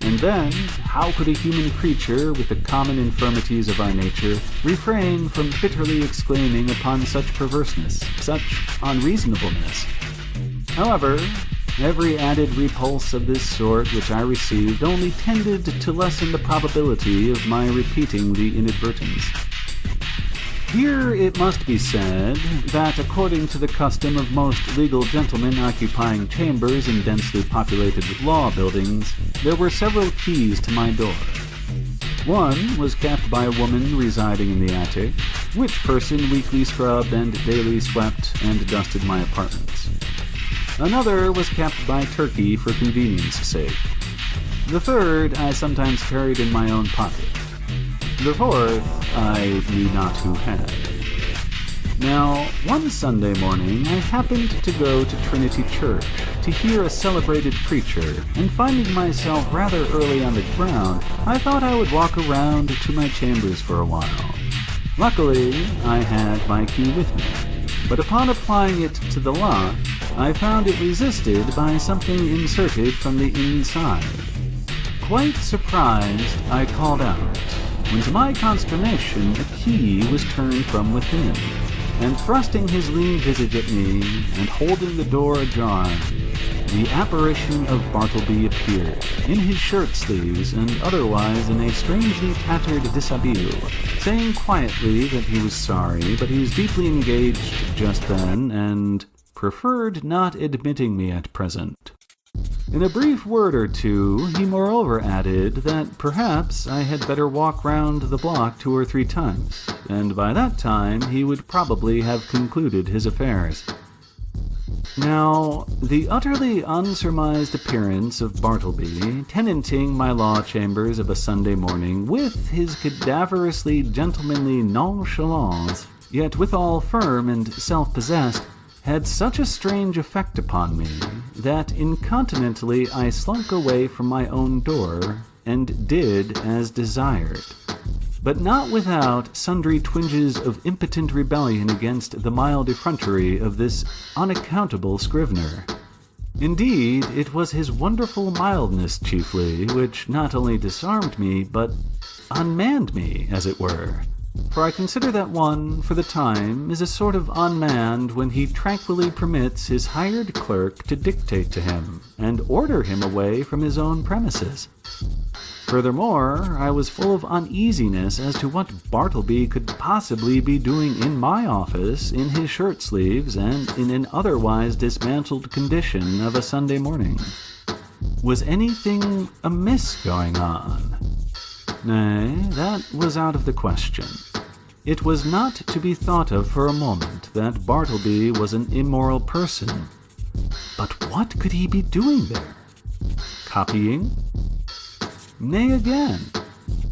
And then, how could a human creature with the common infirmities of our nature refrain from bitterly exclaiming upon such perverseness, such unreasonableness? However, every added repulse of this sort which I received only tended to lessen the probability of my repeating the inadvertence. Here it must be said that, according to the custom of most legal gentlemen occupying chambers in densely populated law buildings, there were several keys to my door. One was kept by a woman residing in the attic, which person weekly scrubbed and daily swept and dusted my apartments. Another was kept by Turkey for convenience sake. The third I sometimes carried in my own pocket. The fourth I knew not who had. Now, one Sunday morning I happened to go to Trinity Church to hear a celebrated preacher, and finding myself rather early on the ground, I thought I would walk around to my chambers for a while. Luckily, I had my key with me, but upon applying it to the lock, I found it resisted by something inserted from the inside. Quite surprised, I called out, when to my consternation a key was turned from within, and thrusting his lean visage at me and holding the door ajar, the apparition of Bartleby appeared, in his shirt sleeves and otherwise in a strangely tattered dishabille, saying quietly that he was sorry, but he was deeply engaged just then, and preferred not admitting me at present. In a brief word or two, he moreover added that perhaps I had better walk round the block 2 or 3 times, and by that time he would probably have concluded his affairs. Now, the utterly unsurmised appearance of Bartleby, tenanting my law chambers of a Sunday morning, with his cadaverously gentlemanly nonchalance, yet withal firm and self-possessed, had such a strange effect upon me that incontinently I slunk away from my own door and did as desired, but not without sundry twinges of impotent rebellion against the mild effrontery of this unaccountable Scrivener. Indeed, it was his wonderful mildness chiefly which not only disarmed me, but unmanned me, as it were. For I consider that one, for the time, is a sort of unmanned when he tranquilly permits his hired clerk to dictate to him, and order him away from his own premises. Furthermore, I was full of uneasiness as to what Bartleby could possibly be doing in my office in his shirt sleeves and in an otherwise dismantled condition of a Sunday morning. Was anything amiss going on? Nay, that was out of the question. It was not to be thought of for a moment that Bartleby was an immoral person. But what could he be doing there? Copying? Nay, again,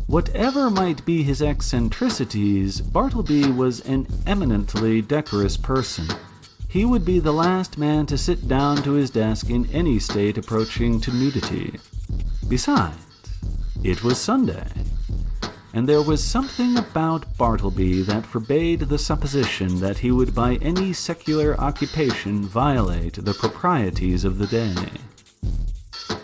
whatever might be his eccentricities, Bartleby was an eminently decorous person. He would be the last man to sit down to his desk in any state approaching to nudity. Besides, it was Sunday, and there was something about Bartleby that forbade the supposition that he would by any secular occupation violate the proprieties of the day.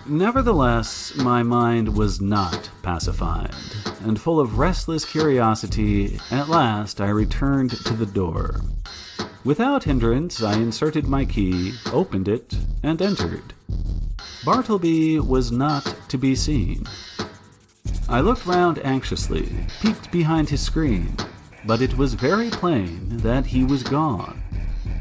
Nevertheless, my mind was not pacified, and full of restless curiosity, at last I returned to the door. Without hindrance, I inserted my key, opened it, and entered. Bartleby was not to be seen. I looked round anxiously, peeked behind his screen, but it was very plain that he was gone.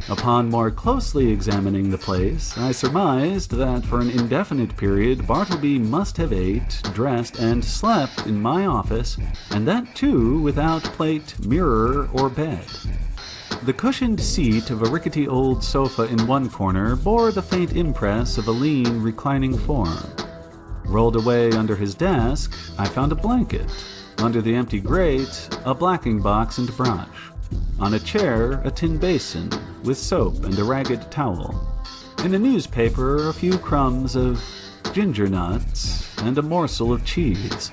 Upon more closely examining the place, I surmised that for an indefinite period Bartleby must have ate, dressed, and slept in my office, and that too without plate, mirror, or bed. The cushioned seat of a rickety old sofa in one corner bore the faint impress of a lean, reclining form. Rolled away under his desk, I found a blanket. Under the empty grate, a blacking box and brush. On a chair, a tin basin with soap and a ragged towel. In a newspaper, a few crumbs of ginger nuts and a morsel of cheese.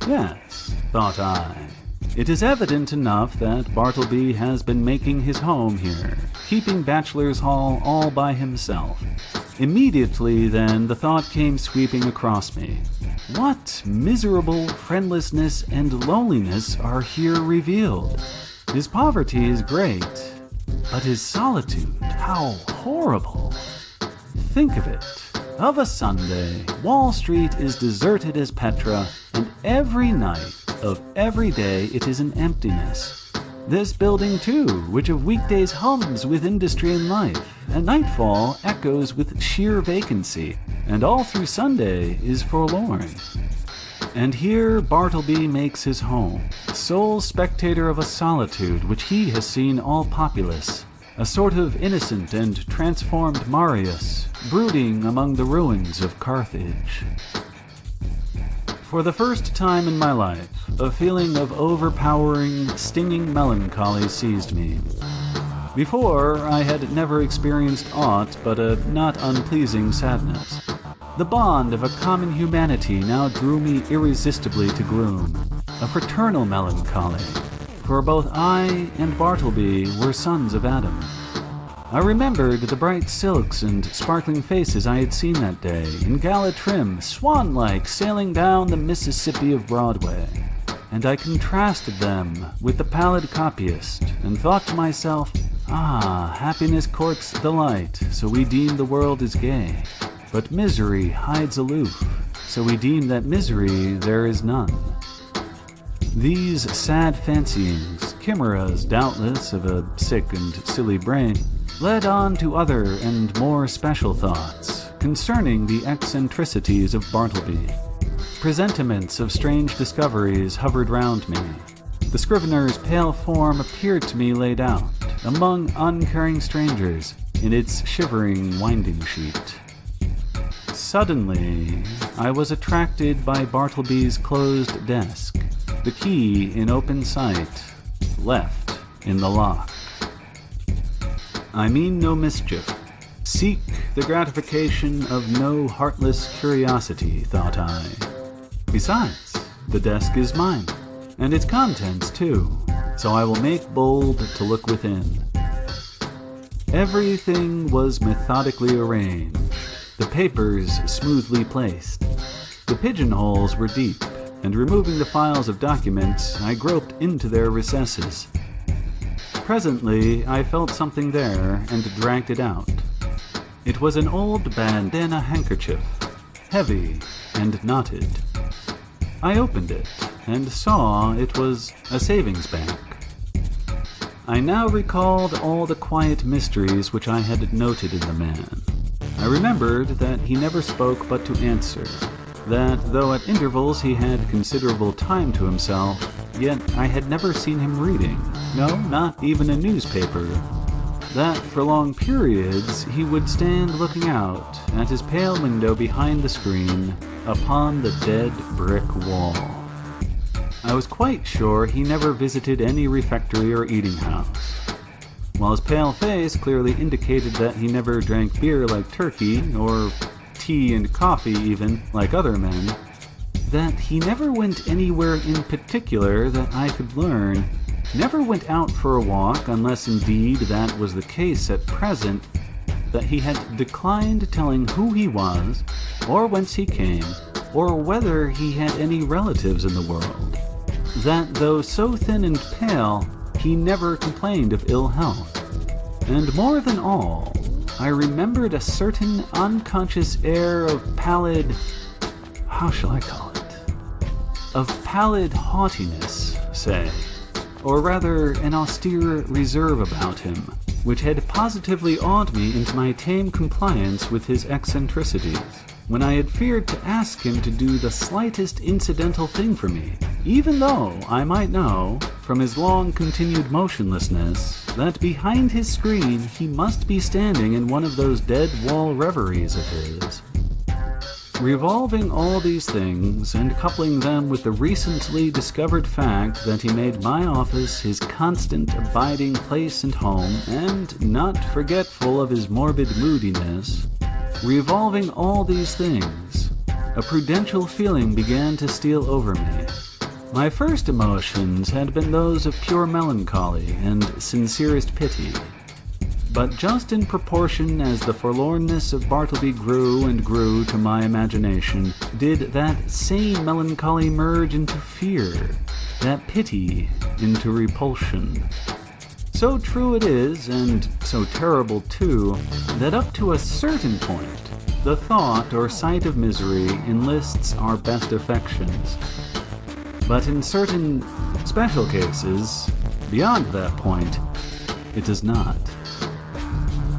Yes, thought I. It is evident enough that Bartleby has been making his home here, keeping Bachelor's Hall all by himself. Immediately, then, the thought came sweeping across me. What miserable friendlessness and loneliness are here revealed? His poverty is great, but his solitude, how horrible! Think of it. Of a Sunday, Wall Street is deserted as Petra, and every night of every day it is an emptiness. This building, too, which of weekdays hums with industry and life, at nightfall echoes with sheer vacancy, and all through Sunday is forlorn. And here Bartleby makes his home, sole spectator of a solitude which he has seen all populous, a sort of innocent and transformed Marius, brooding among the ruins of Carthage. For the first time in my life, a feeling of overpowering, stinging melancholy seized me. Before, I had never experienced aught but a not unpleasing sadness. The bond of a common humanity now drew me irresistibly to gloom, a fraternal melancholy, for both I and Bartleby were sons of Adam. I remembered the bright silks and sparkling faces I had seen that day, in gala trim, swan-like, sailing down the Mississippi of Broadway, and I contrasted them with the pallid copyist, and thought to myself, happiness courts the light, so we deem the world is gay, but misery hides aloof, so we deem that misery there is none. These sad fancyings, chimeras doubtless of a sick and silly brain, led on to other and more special thoughts concerning the eccentricities of Bartleby. Presentiments of strange discoveries hovered round me. The Scrivener's pale form appeared to me laid out, among uncaring strangers, in its shivering winding sheet. Suddenly, I was attracted by Bartleby's closed desk, the key in open sight, left in the lock. I mean no mischief. Seek the gratification of no heartless curiosity, thought I. Besides, the desk is mine, and its contents too, so I will make bold to look within. Everything was methodically arranged, the papers smoothly placed. The pigeonholes were deep, and removing the files of documents, I groped into their recesses. Presently, I felt something there and dragged it out. It was an old bandana handkerchief, heavy and knotted. I opened it and saw it was a savings bank. I now recalled all the quiet mysteries which I had noted in the man. I remembered that he never spoke but to answer, that though at intervals he had considerable time to himself, yet I had never seen him reading, no, not even a newspaper, that for long periods he would stand looking out at his pale window behind the screen upon the dead brick wall. I was quite sure he never visited any refectory or eating house, while his pale face clearly indicated that he never drank beer like Turkey, or tea and coffee even, like other men, that he never went anywhere in particular that I could learn, never went out for a walk unless indeed that was the case at present, that he had declined telling who he was, or whence he came, or whether he had any relatives in the world. That though so thin and pale, he never complained of ill health. And more than all, I remembered a certain unconscious air of pallid... how shall I call it? Of pallid haughtiness, say, or rather an austere reserve about him, which had positively awed me into my tame compliance with his eccentricities, when I had feared to ask him to do the slightest incidental thing for me, even though I might know, from his long-continued motionlessness, that behind his screen he must be standing in one of those dead-wall reveries of his. Revolving all these things, and coupling them with the recently discovered fact that he made my office his constant abiding place and home, and not forgetful of his morbid moodiness, revolving all these things, a prudential feeling began to steal over me. My first emotions had been those of pure melancholy and sincerest pity. But just in proportion as the forlornness of Bartleby grew and grew to my imagination, did that same melancholy merge into fear, that pity into repulsion. So true it is, and so terrible too, that up to a certain point, the thought or sight of misery enlists our best affections. But in certain special cases, beyond that point, it does not.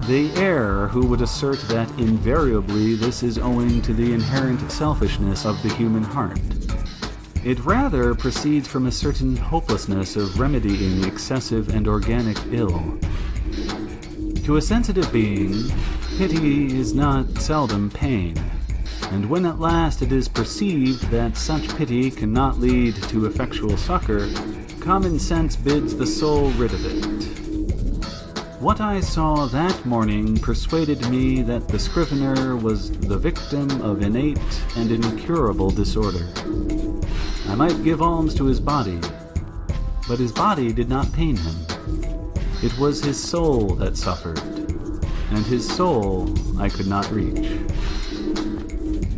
They err who would assert that invariably this is owing to the inherent selfishness of the human heart. It rather proceeds from a certain hopelessness of remedying excessive and organic ill. To a sensitive being, pity is not seldom pain, and when at last it is perceived that such pity cannot lead to effectual succor, common sense bids the soul rid of it. What I saw that morning persuaded me that the Scrivener was the victim of innate and incurable disorder. I might give alms to his body, but his body did not pain him. It was his soul that suffered, and his soul I could not reach.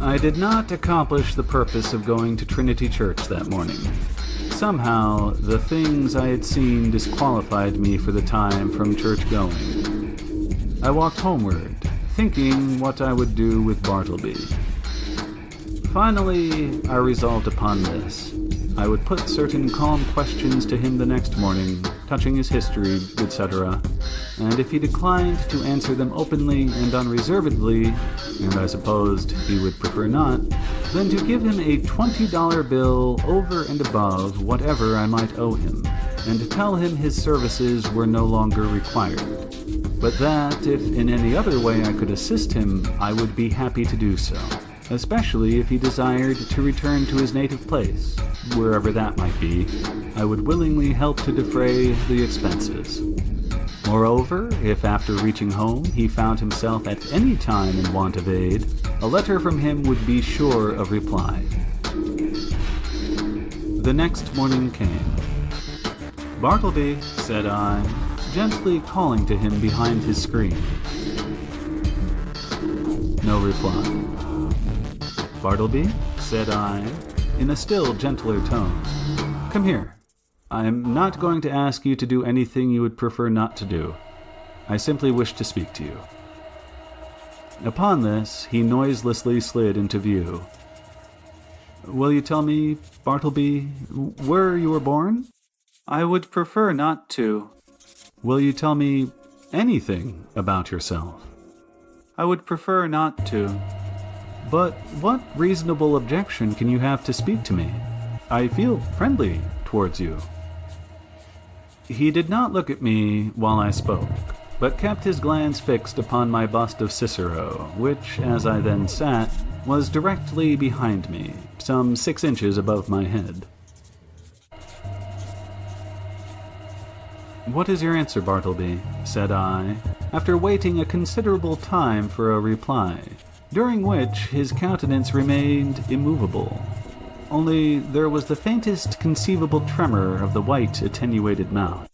I did not accomplish the purpose of going to Trinity Church that morning. Somehow, the things I had seen disqualified me for the time from church-going. I walked homeward, thinking what I would do with Bartleby. Finally, I resolved upon this. I would put certain calm questions to him the next morning, touching his history, etc., and if he declined to answer them openly and unreservedly, and I supposed he would prefer not, then to give him a $20 bill over and above whatever I might owe him, and to tell him his services were no longer required, but that if in any other way I could assist him, I would be happy to do so, especially if he desired to return to his native place, wherever that might be. I would willingly help to defray the expenses. Moreover, if after reaching home he found himself at any time in want of aid, a letter from him would be sure of reply. The next morning came. "Bartleby," said I, gently calling to him behind his screen. No reply. "Bartleby," said I, in a still gentler tone, "come here. I am not going to ask you to do anything you would prefer not to do. I simply wish to speak to you." Upon this, he noiselessly slid into view. "Will you tell me, Bartleby, where you were born?" "I would prefer not to." "Will you tell me anything about yourself?" "I would prefer not to." "But what reasonable objection can you have to speak to me? I feel friendly towards you." He did not look at me while I spoke, but kept his glance fixed upon my bust of Cicero, which, as I then sat, was directly behind me, some 6 inches above my head. "What is your answer, Bartleby?" said I, after waiting a considerable time for a reply, during which his countenance remained immovable. Only there was the faintest conceivable tremor of the white, attenuated mouth.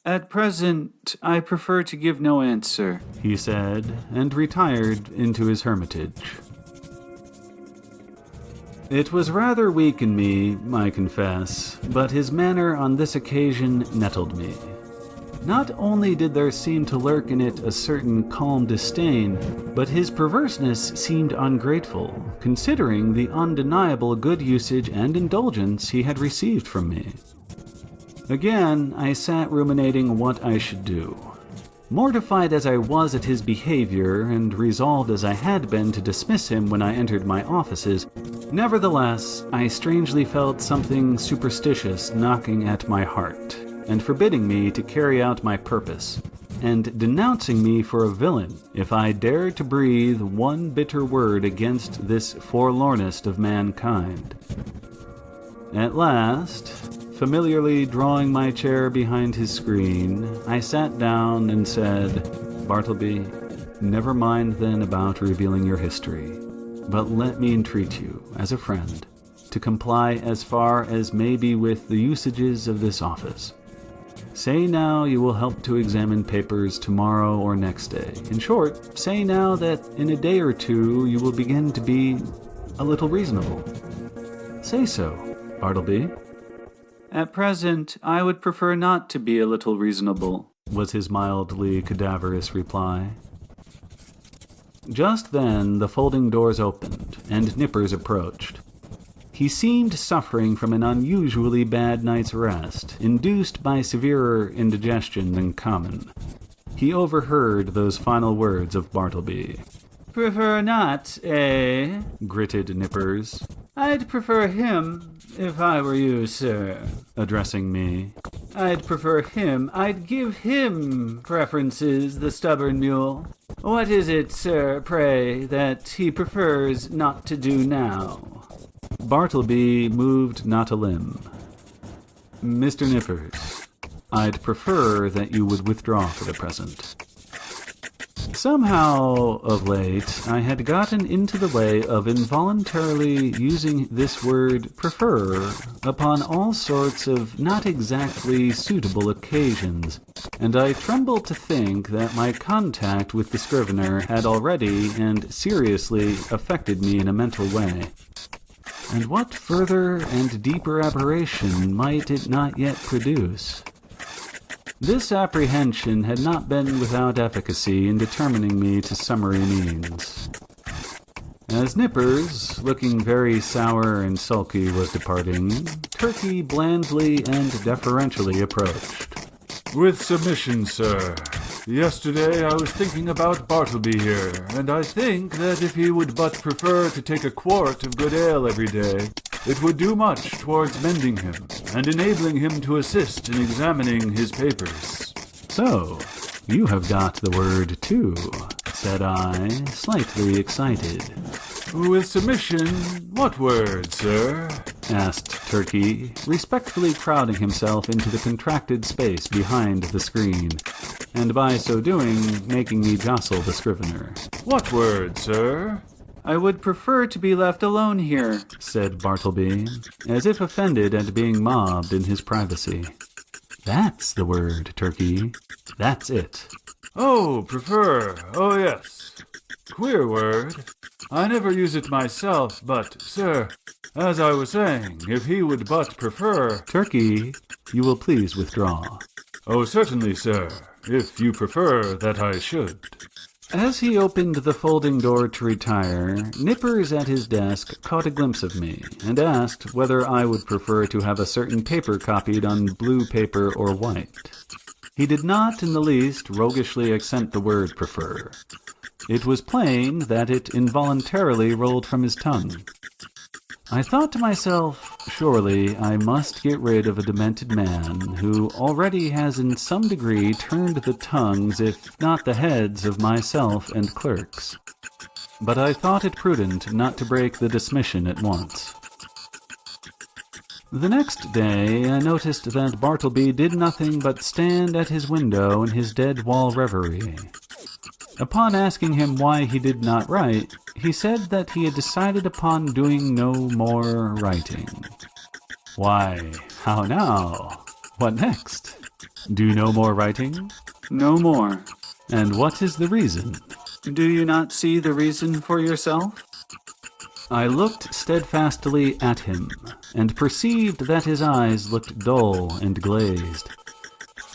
At present, I prefer to give no answer, he said, and retired into his hermitage. It was rather weak in me, I confess, but his manner on this occasion nettled me. Not only did there seem to lurk in it a certain calm disdain, but his perverseness seemed ungrateful, considering the undeniable good usage and indulgence he had received from me. Again, I sat ruminating what I should do. Mortified as I was at his behavior, and resolved as I had been to dismiss him when I entered my offices, nevertheless, I strangely felt something superstitious knocking at my heart, and forbidding me to carry out my purpose, and denouncing me for a villain if I dared to breathe one bitter word against this forlornest of mankind. At last, familiarly drawing my chair behind his screen, I sat down and said, "Bartleby, never mind then about revealing your history, but let me entreat you, as a friend, to comply as far as may be with the usages of this office. Say now you will help to examine papers tomorrow or next day. In short, say now that in a day or two you will begin to be a little reasonable. Say so, Bartleby." "At present, I would prefer not to be a little reasonable," was his mildly cadaverous reply. Just then the folding doors opened, and Nippers approached. He seemed suffering from an unusually bad night's rest, induced by severer indigestion than common. He overheard those final words of Bartleby. "Prefer not, eh?" gritted Nippers. "I'd prefer him, if I were you, sir," addressing me. "I'd prefer him. I'd give him preferences, the stubborn mule. What is it, sir, pray, that he prefers not to do now?" Bartleby moved not a limb. "Mr. Nippers, I'd prefer that you would withdraw for the present." Somehow, of late, I had gotten into the way of involuntarily using this word prefer upon all sorts of not exactly suitable occasions, and I trembled to think that my contact with the Scrivener had already and seriously affected me in a mental way. And what further and deeper aberration might it not yet produce? This apprehension had not been without efficacy in determining me to summary means. As Nippers, looking very sour and sulky, was departing, Turkey blandly and deferentially approached. "With submission, sir. Yesterday I was thinking about Bartleby here, and I think that if he would but prefer to take a quart of good ale every day, it would do much towards mending him, and enabling him to assist in examining his papers." "So, you have got the word, too," said I, slightly excited. "With submission, what word, sir?" asked Turkey, respectfully crowding himself into the contracted space behind the screen, and by so doing making me jostle the Scrivener. "What word, sir?" "I would prefer to be left alone here," said Bartleby, as if offended at being mobbed in his privacy. "That's the word, Turkey. That's it." "Oh, prefer. Oh, yes. Queer word. I never use it myself, but, sir, as I was saying, if he would but prefer—" "Turkey, you will please withdraw." "Oh, certainly, sir, if you prefer that I should." As he opened the folding door to retire, Nippers at his desk caught a glimpse of me, and asked whether I would prefer to have a certain paper copied on blue paper or white. He did not in the least roguishly accent the word prefer. It was plain that it involuntarily rolled from his tongue. I thought to myself, surely I must get rid of a demented man who already has in some degree turned the tongues, if not the heads, of myself and clerks. But I thought it prudent not to break the dismission at once. The next day I noticed that Bartleby did nothing but stand at his window in his dead-wall reverie. Upon asking him why he did not write, he said that he had decided upon doing no more writing. "Why, how now? What next?" Do no more writing? No more. And what is the reason? Do you not see the reason for yourself? I looked steadfastly at him, and perceived that his eyes looked dull and glazed.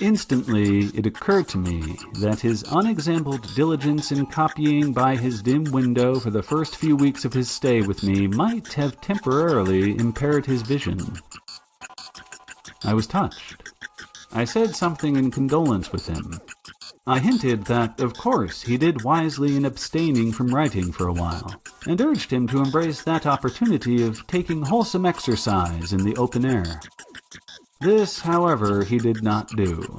Instantly it occurred to me that his unexampled diligence in copying by his dim window for the first few weeks of his stay with me might have temporarily impaired his vision. I was touched. I said something in condolence with him. I hinted that, of course, he did wisely in abstaining from writing for a while, and urged him to embrace that opportunity of taking wholesome exercise in the open air. This, however, he did not do.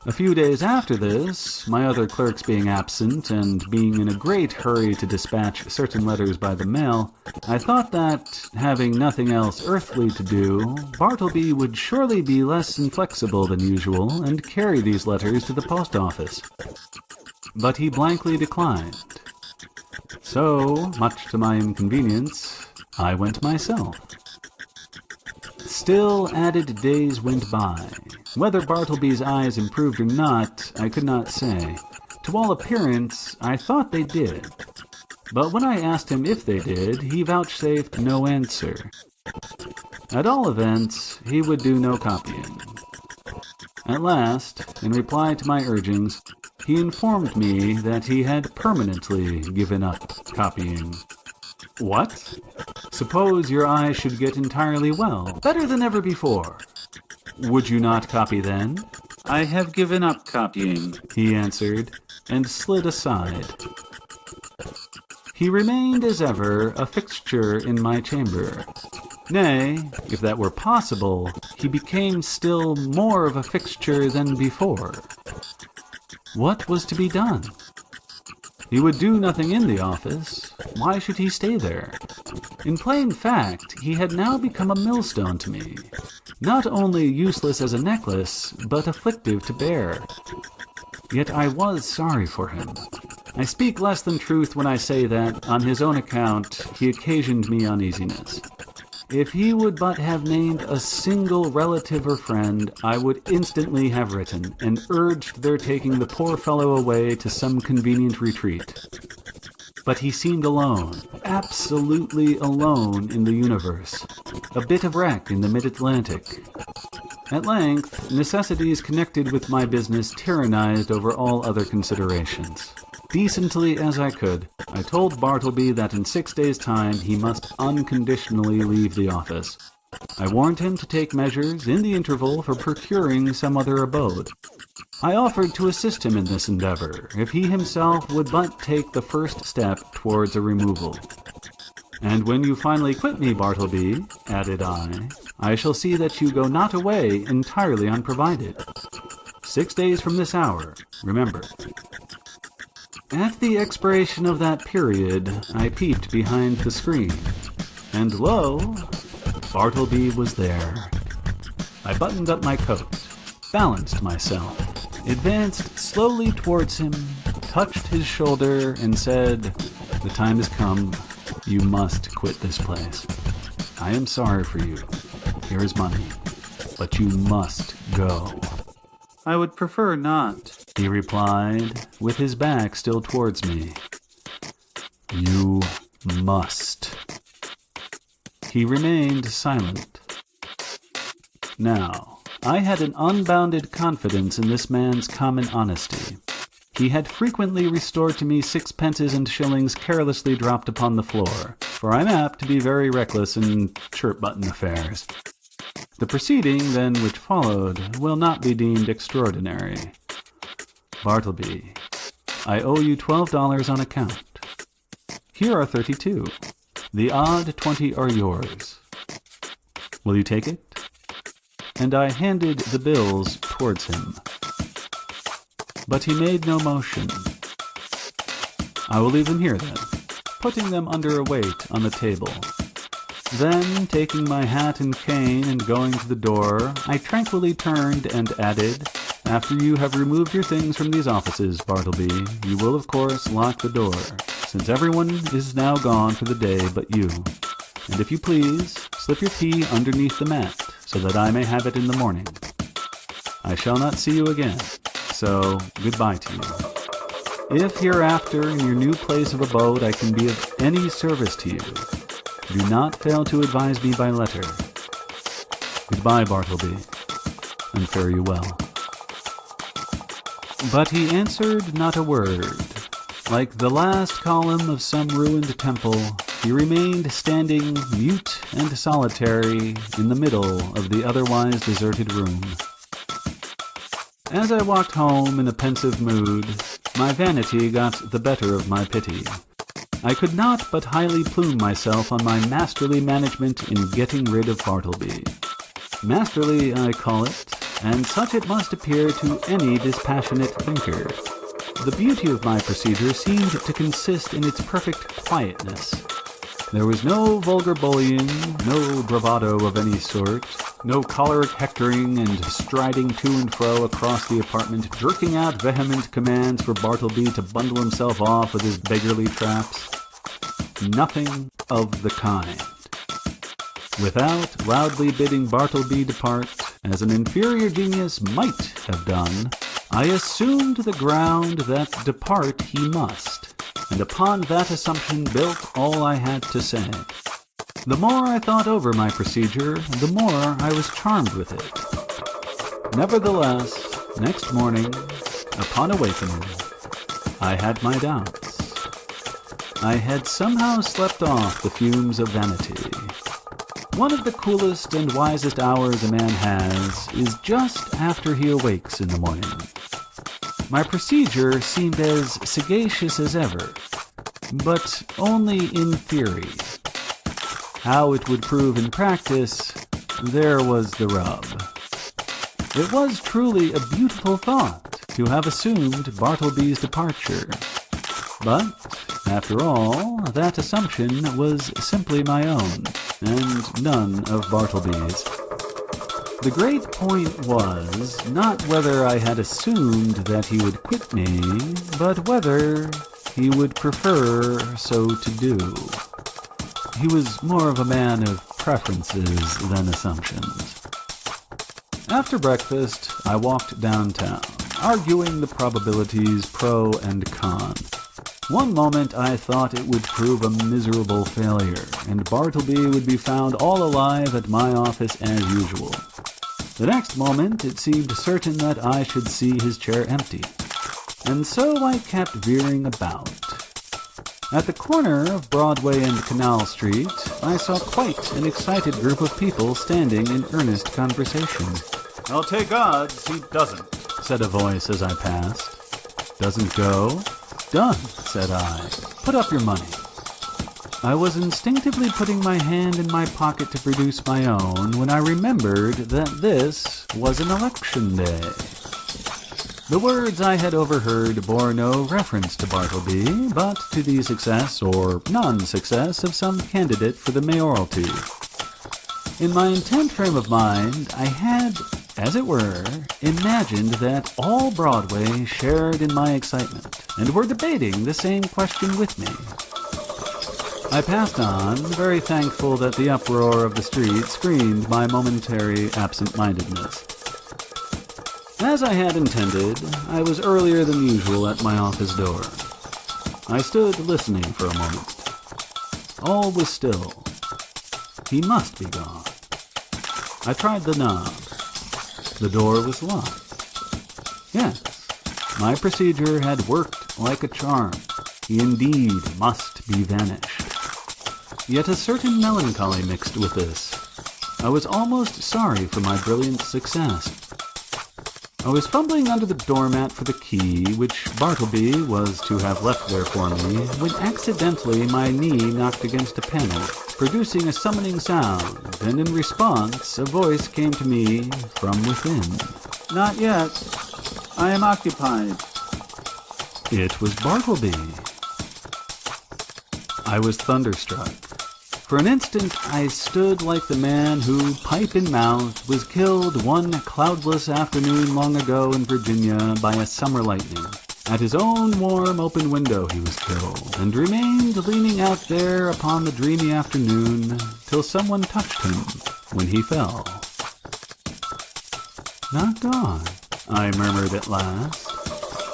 A few days after this, my other clerks being absent and being in a great hurry to dispatch certain letters by the mail, I thought that, having nothing else earthly to do, Bartleby would surely be less inflexible than usual and carry these letters to the post office. But he blankly declined. So, much to my inconvenience, I went myself. Still added days went by. Whether Bartleby's eyes improved or not, I could not say. To all appearance, I thought they did. But when I asked him if they did, he vouchsafed no answer. At all events, he would do no copying. At last, in reply to my urgings, he informed me that he had permanently given up copying. What? Suppose your eye should get entirely well, better than ever before. Would you not copy then? I have given up copying, he answered, and slid aside. He remained, as ever, a fixture in my chamber. Nay, if that were possible, he became still more of a fixture than before. What was to be done? He would do nothing in the office. Why should he stay there? In plain fact, he had now become a millstone to me. Not only useless as a necklace, but afflictive to bear. Yet I was sorry for him. I speak less than truth when I say that, on his own account, he occasioned me uneasiness. If he would but have named a single relative or friend, I would instantly have written, and urged their taking the poor fellow away to some convenient retreat. But he seemed alone, absolutely alone in the universe, a bit of wreck in the mid-Atlantic. At length, necessities connected with my business tyrannized over all other considerations. Decently as I could, I told Bartleby that in 6 days' time he must unconditionally leave the office. I warned him to take measures in the interval for procuring some other abode. I offered to assist him in this endeavor, if he himself would but take the first step towards a removal. And when you finally quit me, Bartleby, added I shall see that you go not away entirely unprovided. 6 days from this hour, remember. At the expiration of that period, I peeped behind the screen, and lo, Bartleby was there. I buttoned up my coat, balanced myself, advanced slowly towards him, touched his shoulder, and said, "The time has come. You must quit this place. I am sorry for you. Here is money, but you must go." I would prefer not, he replied, with his back still towards me. You must. He remained silent. Now, I had an unbounded confidence in this man's common honesty. He had frequently restored to me sixpences and shillings carelessly dropped upon the floor, for I'm apt to be very reckless in shirt-button affairs. The proceeding, then, which followed, will not be deemed extraordinary. Bartleby, I owe you $12 on account. Here are 32. The odd 20 are yours. Will you take it? And I handed the bills towards him. But he made no motion. I will leave them here, then, putting them under a weight on the table. Then, taking my hat and cane and going to the door, I tranquilly turned and added, "After you have removed your things from these offices, Bartleby, you will of course lock the door, since everyone is now gone for the day but you. And if you please, slip your key underneath the mat, so that I may have it in the morning." I shall not see you again, so goodbye to you. If hereafter in your new place of abode I can be of any service to you, do not fail to advise me by letter. Goodbye, Bartleby, and fare you well. But he answered not a word. Like the last column of some ruined temple, he remained standing mute and solitary in the middle of the otherwise deserted room. As I walked home in a pensive mood, my vanity got the better of my pity. I could not but highly plume myself on my masterly management in getting rid of Bartleby. Masterly, I call it, and such it must appear to any dispassionate thinker. The beauty of my procedure seemed to consist in its perfect quietness. There was no vulgar bullying, no bravado of any sort, no choleric hectoring and striding to and fro across the apartment, jerking out vehement commands for Bartleby to bundle himself off with his beggarly traps. Nothing of the kind. Without loudly bidding Bartleby depart, as an inferior genius might have done, I assumed the ground that depart he must, and upon that assumption built all I had to say. The more I thought over my procedure, the more I was charmed with it. Nevertheless, next morning, upon awakening, I had my doubts. I had somehow slept off the fumes of vanity. One of the coolest and wisest hours a man has is just after he awakes in the morning. My procedure seemed as sagacious as ever, but only in theory. How it would prove in practice, there was the rub. It was truly a beautiful thought to have assumed Bartleby's departure. But, after all, that assumption was simply my own, and none of Bartleby's. The great point was not whether I had assumed that he would quit me, but whether he would prefer so to do. He was more of a man of preferences than assumptions. After breakfast, I walked downtown, arguing the probabilities pro and con. One moment I thought it would prove a miserable failure, and Bartleby would be found all alive at my office as usual. The next moment it seemed certain that I should see his chair empty, and so I kept veering about. At the corner of Broadway and Canal Street, I saw quite an excited group of people standing in earnest conversation. I'll take odds he doesn't, said a voice as I passed. Doesn't go? Done, said I. Put up your money. I was instinctively putting my hand in my pocket to produce my own when I remembered that this was an election day. The words I had overheard bore no reference to Bartleby, but to the success or non-success of some candidate for the mayoralty. In my intent frame of mind, I had, as it were, imagined that all Broadway shared in my excitement, and were debating the same question with me. I passed on, very thankful that the uproar of the street screened my momentary absent-mindedness. As I had intended, I was earlier than usual at my office door. I stood listening for a moment. All was still. He must be gone. I tried the knob. The door was locked. Yes, my procedure had worked like a charm. He indeed must be vanished. Yet a certain melancholy mixed with this. I was almost sorry for my brilliant success. I was fumbling under the doormat for the key, which Bartleby was to have left there for me, when accidentally my knee knocked against a panel, producing a summoning sound, and in response a voice came to me from within. Not yet. I am occupied. It was Bartleby. I was thunderstruck. For an instant I stood like the man who, pipe in mouth, was killed one cloudless afternoon long ago in Virginia by a summer lightning. At his own warm open window he was killed, and remained leaning out there upon the dreamy afternoon till someone touched him when he fell. Not gone. I murmured at last,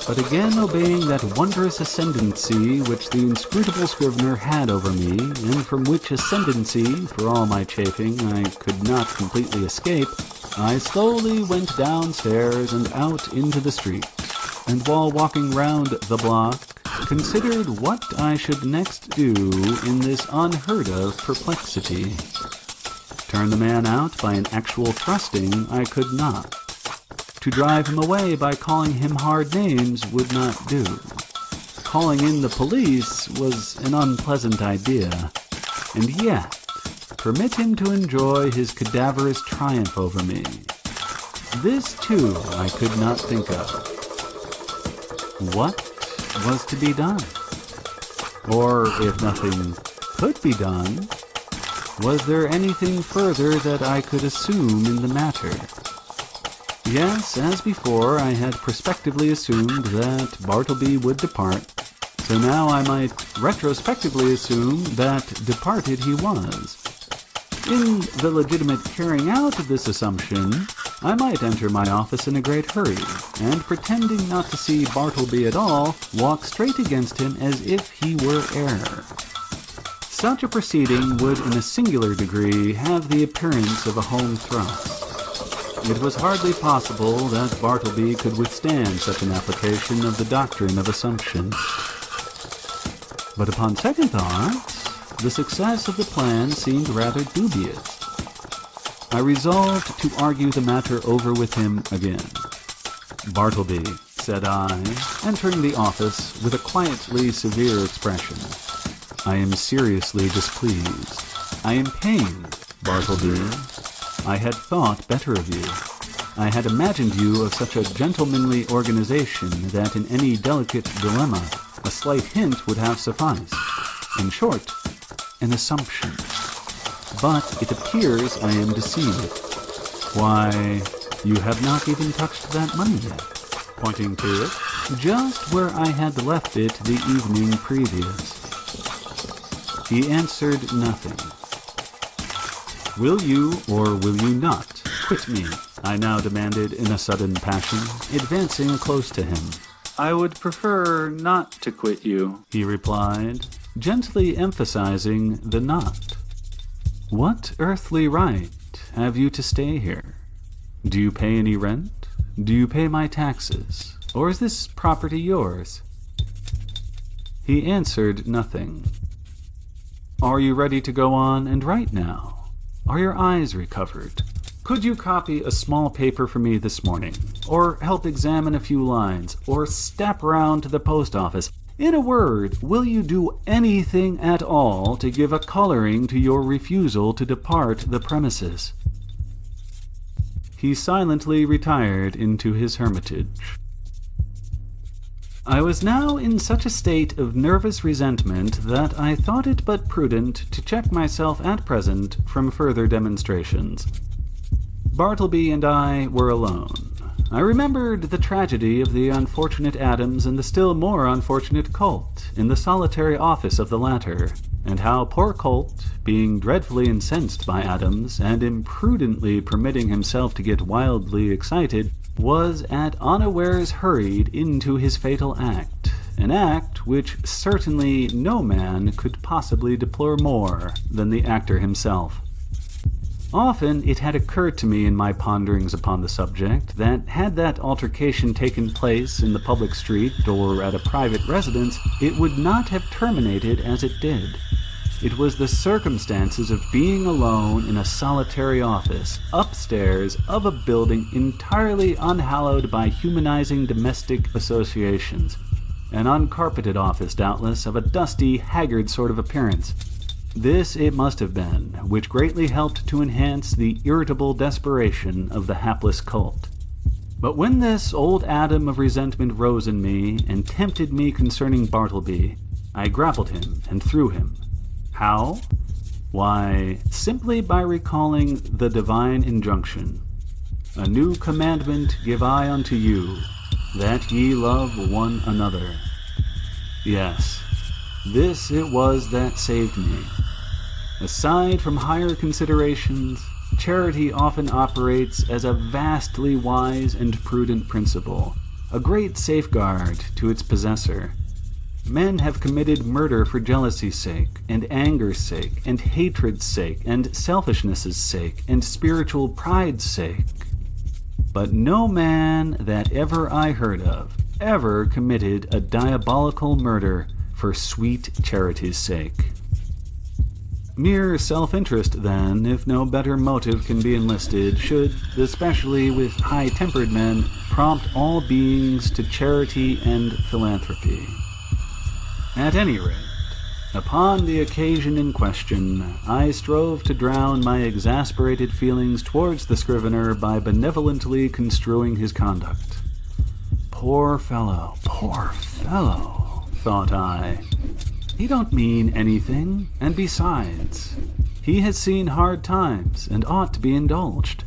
but again obeying that wondrous ascendancy which the inscrutable Scrivener had over me, and from which ascendancy, for all my chafing, I could not completely escape, I slowly went downstairs and out into the street, and while walking round the block, considered what I should next do in this unheard-of perplexity. Turn the man out by an actual thrusting I could not. To drive him away by calling him hard names would not do. Calling in the police was an unpleasant idea, and yet permit him to enjoy his cadaverous triumph over me. This, too, I could not think of. What was to be done? Or, if nothing could be done, was there anything further that I could assume in the matter? Yes, as before, I had prospectively assumed that Bartleby would depart, so now I might retrospectively assume that departed he was. In the legitimate carrying out of this assumption, I might enter my office in a great hurry, and pretending not to see Bartleby at all, walk straight against him as if he were air. Such a proceeding would in a singular degree have the appearance of a home thrust. It was hardly possible that Bartleby could withstand such an application of the doctrine of assumption. But upon second thoughts, the success of the plan seemed rather dubious. I resolved to argue the matter over with him again. "Bartleby," said I, entering the office with a quietly severe expression, "I am seriously displeased. I am pained, Bartleby. I had thought better of you. I had imagined you of such a gentlemanly organization that in any delicate dilemma a slight hint would have sufficed. In short, an assumption. But it appears I am deceived. Why, you have not even touched that money yet," pointing to it, just where I had left it the evening previous. He answered nothing. "Will you, or will you not, quit me?" I now demanded in a sudden passion, advancing close to him. I would prefer not to quit you, he replied, gently emphasizing the not. "What earthly right have you to stay here? Do you pay any rent? Do you pay my taxes? Or is this property yours?" He answered nothing. "Are you ready to go on and write now? Are your eyes recovered? Could you copy a small paper for me this morning, or help examine a few lines, or step round to the post office? In a word, will you do anything at all to give a coloring to your refusal to depart the premises?" He silently retired into his hermitage. I was now in such a state of nervous resentment that I thought it but prudent to check myself at present from further demonstrations. Bartleby and I were alone. I remembered the tragedy of the unfortunate Adams and the still more unfortunate Colt in the solitary office of the latter, and how poor Colt, being dreadfully incensed by Adams and imprudently permitting himself to get wildly excited, was at unawares hurried into his fatal act, an act which certainly no man could possibly deplore more than the actor himself. Often it had occurred to me in my ponderings upon the subject that had that altercation taken place in the public street or at a private residence, it would not have terminated as it did. It was the circumstances of being alone in a solitary office, upstairs of a building entirely unhallowed by humanizing domestic associations. An uncarpeted office, doubtless, of a dusty, haggard sort of appearance. This it must have been, which greatly helped to enhance the irritable desperation of the hapless Colt. But when this old Adam of resentment rose in me and tempted me concerning Bartleby, I grappled him and threw him. How? Why, simply by recalling the divine injunction. "A new commandment give I unto you, that ye love one another." Yes, this it was that saved me. Aside from higher considerations, charity often operates as a vastly wise and prudent principle, a great safeguard to its possessor. Men have committed murder for jealousy's sake, and anger's sake, and hatred's sake, and selfishness's sake, and spiritual pride's sake. But no man that ever I heard of ever committed a diabolical murder for sweet charity's sake. Mere self-interest, then, if no better motive can be enlisted, should, especially with high-tempered men, prompt all beings to charity and philanthropy. At any rate, upon the occasion in question, I strove to drown my exasperated feelings towards the Scrivener by benevolently construing his conduct. Poor fellow, thought I. He don't mean anything, and besides, he has seen hard times and ought to be indulged.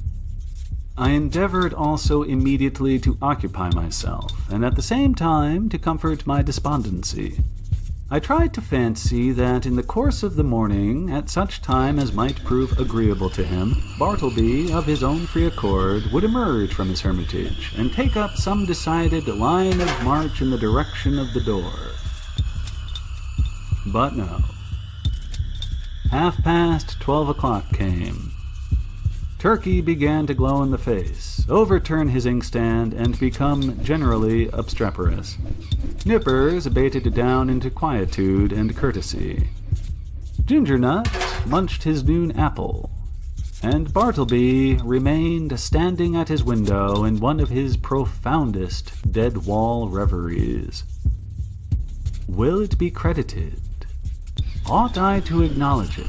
I endeavored also immediately to occupy myself, and at the same time to comfort my despondency. I tried to fancy that in the course of the morning, at such time as might prove agreeable to him, Bartleby, of his own free accord, would emerge from his hermitage, and take up some decided line of march in the direction of the door. But no. 12:30 o'clock came. Turkey began to glow in the face, overturn his inkstand, and become generally obstreperous. Nippers abated down into quietude and courtesy. Gingernut munched his noon apple, and Bartleby remained standing at his window in one of his profoundest dead-wall reveries. Will it be credited? Ought I to acknowledge it?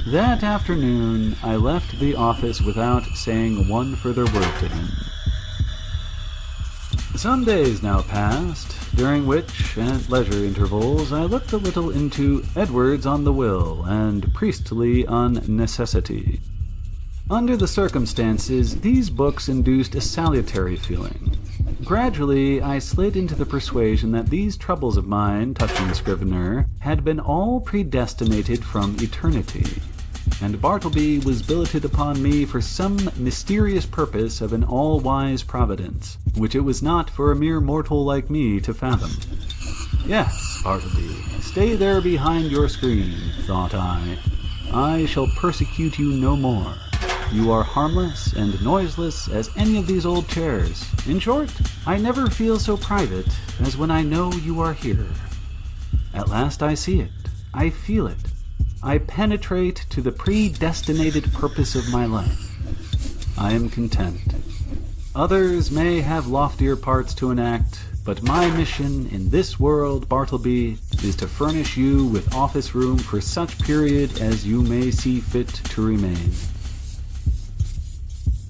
That afternoon, I left the office without saying one further word to him. Some days now passed, during which, at leisure intervals, I looked a little into Edwards on the Will and Priestly on Necessity. Under the circumstances, these books induced a salutary feeling. Gradually, I slid into the persuasion that these troubles of mine touching the Scrivener had been all predestinated from eternity, and Bartleby was billeted upon me for some mysterious purpose of an all-wise providence, which it was not for a mere mortal like me to fathom. Yes, Bartleby, stay there behind your screen, thought I. I shall persecute you no more. You are harmless and noiseless as any of these old chairs. In short, I never feel so private as when I know you are here. At last I see it. I feel it. I penetrate to the predestinated purpose of my life. I am content. Others may have loftier parts to enact, but my mission in this world, Bartleby, is to furnish you with office room for such period as you may see fit to remain.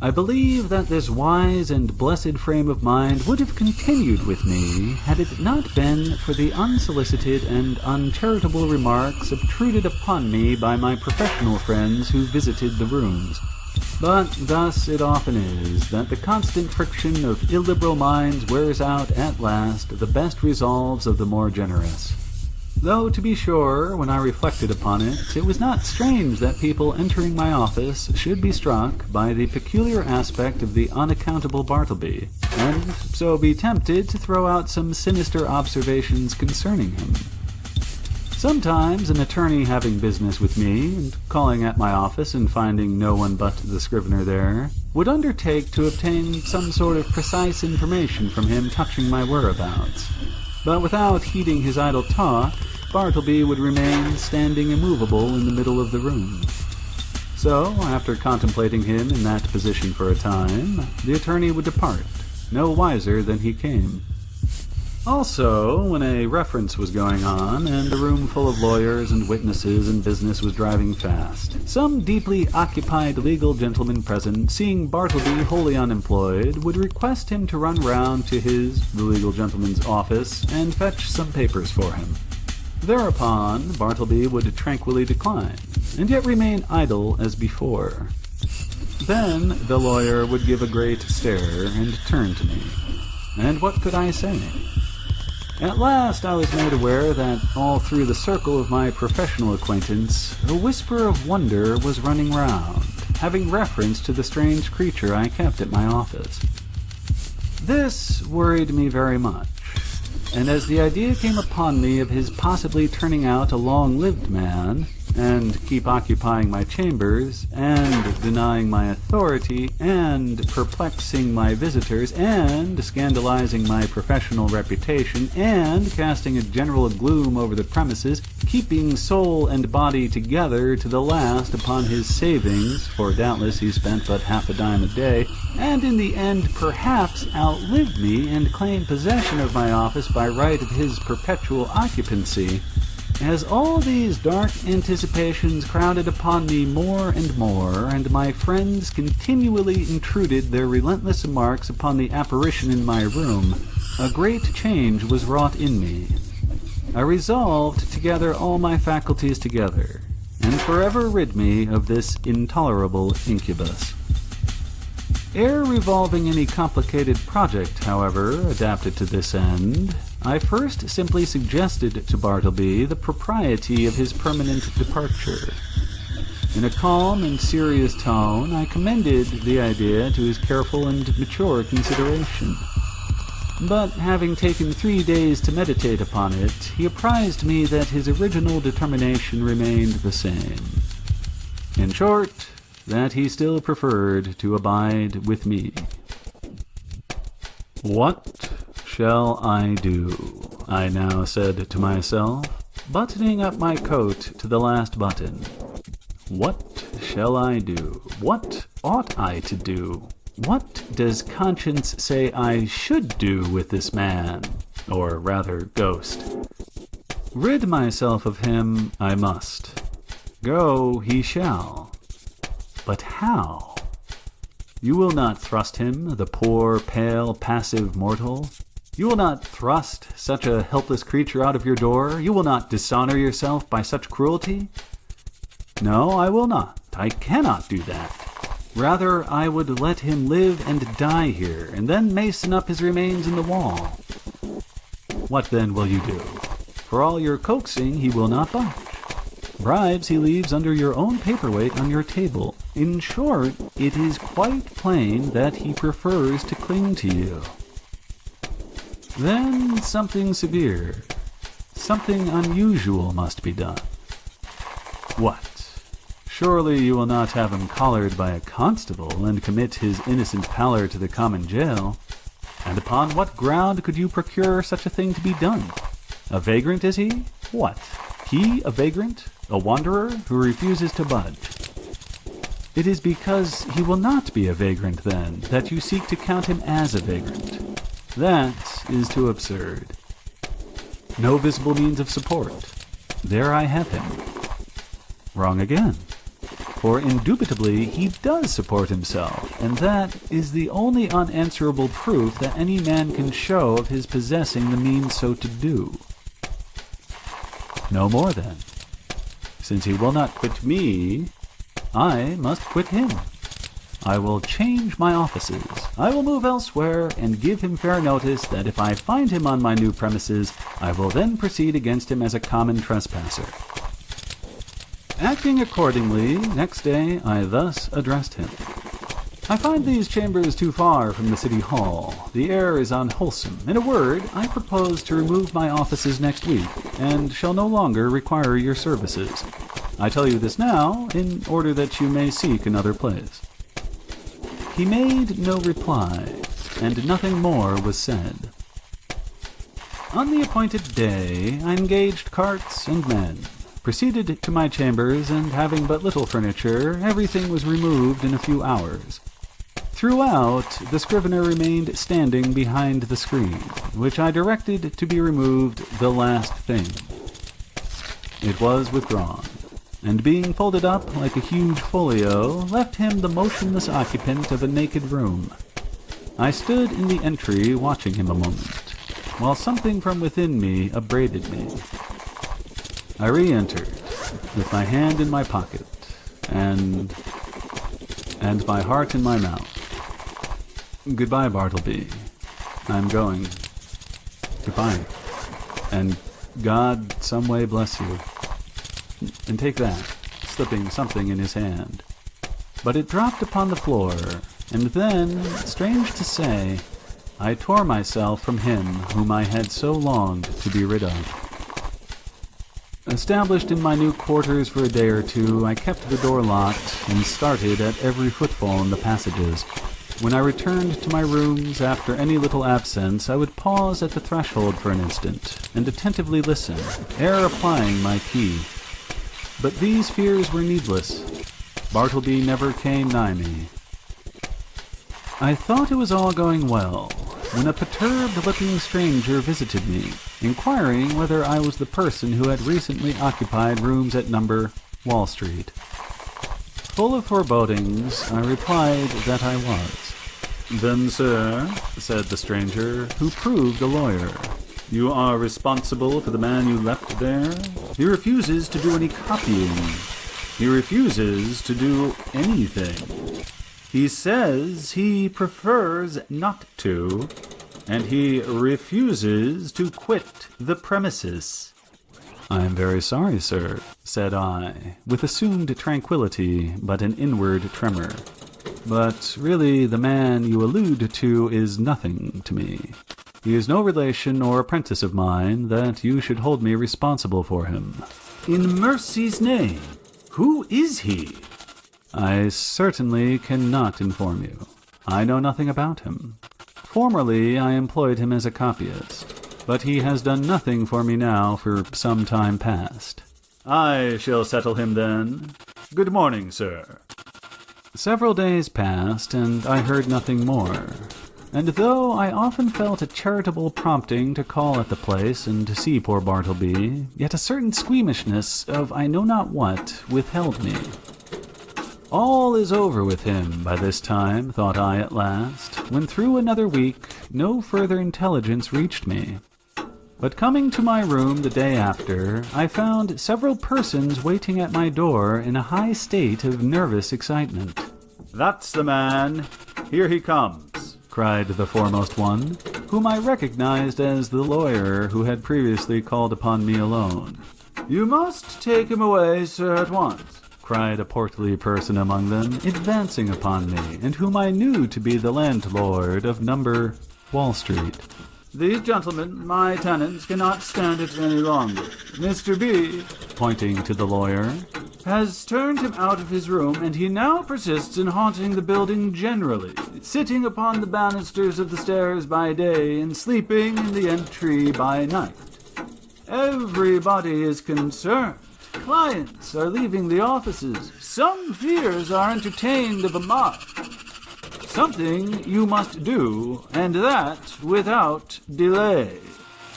I believe that this wise and blessed frame of mind would have continued with me had it not been for the unsolicited and uncharitable remarks obtruded upon me by my professional friends who visited the rooms. But thus it often is that the constant friction of illiberal minds wears out at last the best resolves of the more generous. Though, to be sure, when I reflected upon it, it was not strange that people entering my office should be struck by the peculiar aspect of the unaccountable Bartleby, and so be tempted to throw out some sinister observations concerning him. Sometimes an attorney having business with me, and calling at my office and finding no one but the Scrivener there, would undertake to obtain some sort of precise information from him touching my whereabouts. But without heeding his idle talk, Bartleby would remain standing immovable in the middle of the room. So, after contemplating him in that position for a time, the attorney would depart, no wiser than he came. Also, when a reference was going on, and a room full of lawyers and witnesses and business was driving fast, some deeply occupied legal gentleman present, seeing Bartleby wholly unemployed, would request him to run round to the legal gentleman's office, and fetch some papers for him. Thereupon, Bartleby would tranquilly decline, and yet remain idle as before. Then the lawyer would give a great stare and turn to me. And what could I say? At last I was made aware that all through the circle of my professional acquaintance, a whisper of wonder was running round, having reference to the strange creature I kept at my office. This worried me very much, and as the idea came upon me of his possibly turning out a long-lived man, and keep occupying my chambers, and denying my authority, and perplexing my visitors, and scandalizing my professional reputation, and casting a general gloom over the premises, keeping soul and body together to the last upon his savings, for doubtless he spent but half a dime a day, and in the end perhaps outlived me and claimed possession of my office by right of his perpetual occupancy. As all these dark anticipations crowded upon me more and more, and my friends continually intruded their relentless remarks upon the apparition in my room, a great change was wrought in me. I resolved to gather all my faculties together, and forever rid me of this intolerable incubus. Ere revolving any complicated project, however, adapted to this end, I first simply suggested to Bartleby the propriety of his permanent departure. In a calm and serious tone, I commended the idea to his careful and mature consideration. But having taken 3 days to meditate upon it, he apprised me that his original determination remained the same. In short, that he still preferred to abide with me. What shall I do? I now said to myself, buttoning up my coat to the last button. What shall I do? What ought I to do? What does conscience say I should do with this man, or rather ghost? Rid myself of him I must. Go he shall. But how? You will not thrust him, the poor, pale, passive mortal. You will not thrust such a helpless creature out of your door. You will not dishonor yourself by such cruelty. No, I will not. I cannot do that. Rather, I would let him live and die here, and then mason up his remains in the wall. What then will you do? For all your coaxing, he will not budge. Bribes he leaves under your own paperweight on your table. In short, it is quite plain that he prefers to cling to you. Then something severe, something unusual must be done. What? Surely you will not have him collared by a constable and commit his innocent pallor to the common jail? And upon what ground could you procure such a thing to be done? A vagrant is he? What? He a vagrant? A wanderer who refuses to budge? It is because he will not be a vagrant, then, that you seek to count him as a vagrant. That is too absurd. No visible means of support. There I have him. Wrong again. For indubitably he does support himself, and that is the only unanswerable proof that any man can show of his possessing the means so to do. No more, then. Since he will not quit me, I must quit him. I will change my offices. I will move elsewhere, and give him fair notice that if I find him on my new premises, I will then proceed against him as a common trespasser. Acting accordingly, next day I thus addressed him. I find these chambers too far from the city hall. The air is unwholesome. In a word, I propose to remove my offices next week, and shall no longer require your services. I tell you this now, in order that you may seek another place. He made no reply, and nothing more was said. On the appointed day, I engaged carts and men, proceeded to my chambers, and having but little furniture, everything was removed in a few hours. Throughout, the Scrivener remained standing behind the screen, which I directed to be removed the last thing. It was withdrawn, and being folded up like a huge folio, left him the motionless occupant of a naked room. I stood in the entry watching him a moment, while something from within me upbraided me. I re-entered, with my hand in my pocket, and my heart in my mouth. Goodbye, Bartleby. I'm going. Goodbye. and God some way bless you. And take that, slipping something in his hand. But it dropped upon the floor, and then, strange to say, I tore myself from him whom I had so longed to be rid of. Established in my new quarters for a day or two, I kept the door locked and started at every footfall in the passages. When I returned to my rooms after any little absence, I would pause at the threshold for an instant and attentively listen, ere applying my key. But these fears were needless. Bartleby never came nigh me. I thought it was all going well, when a perturbed-looking stranger visited me, inquiring whether I was the person who had recently occupied rooms at No. Wall Street. Full of forebodings, I replied that I was. "Then, sir," said the stranger, who proved a lawyer, "you are responsible for the man you left there? He refuses to do any copying. He refuses to do anything. He says he prefers not to, and he refuses to quit the premises." "I am very sorry, sir," said I, with assumed tranquillity but an inward tremor. "But really the man you allude to is nothing to me. He is no relation or apprentice of mine that you should hold me responsible for him." "In mercy's name, who is he?" "I certainly cannot inform you. I know nothing about him. Formerly I employed him as a copyist, but he has done nothing for me now for some time past." "I shall settle him then. Good morning, sir." Several days passed, and I heard nothing more. And though I often felt a charitable prompting to call at the place and to see poor Bartleby, yet a certain squeamishness of I know not what withheld me. All is over with him by this time, thought I at last, when through another week no further intelligence reached me. But coming to my room the day after, I found several persons waiting at my door in a high state of nervous excitement. "That's the man. Here he comes," cried the foremost one, whom I recognized as the lawyer who had previously called upon me alone. "You must take him away, sir, at once," cried a portly person among them, advancing upon me, and whom I knew to be the landlord of No. Wall Street. "These gentlemen, my tenants, cannot stand it any longer. Mr. B," pointing to the lawyer, "has turned him out of his room, and he now persists in haunting the building generally, sitting upon the banisters of the stairs by day and sleeping in the entry by night. Everybody is concerned. Clients are leaving the offices. Some fears are entertained of a mob. Something you must do, and that without delay."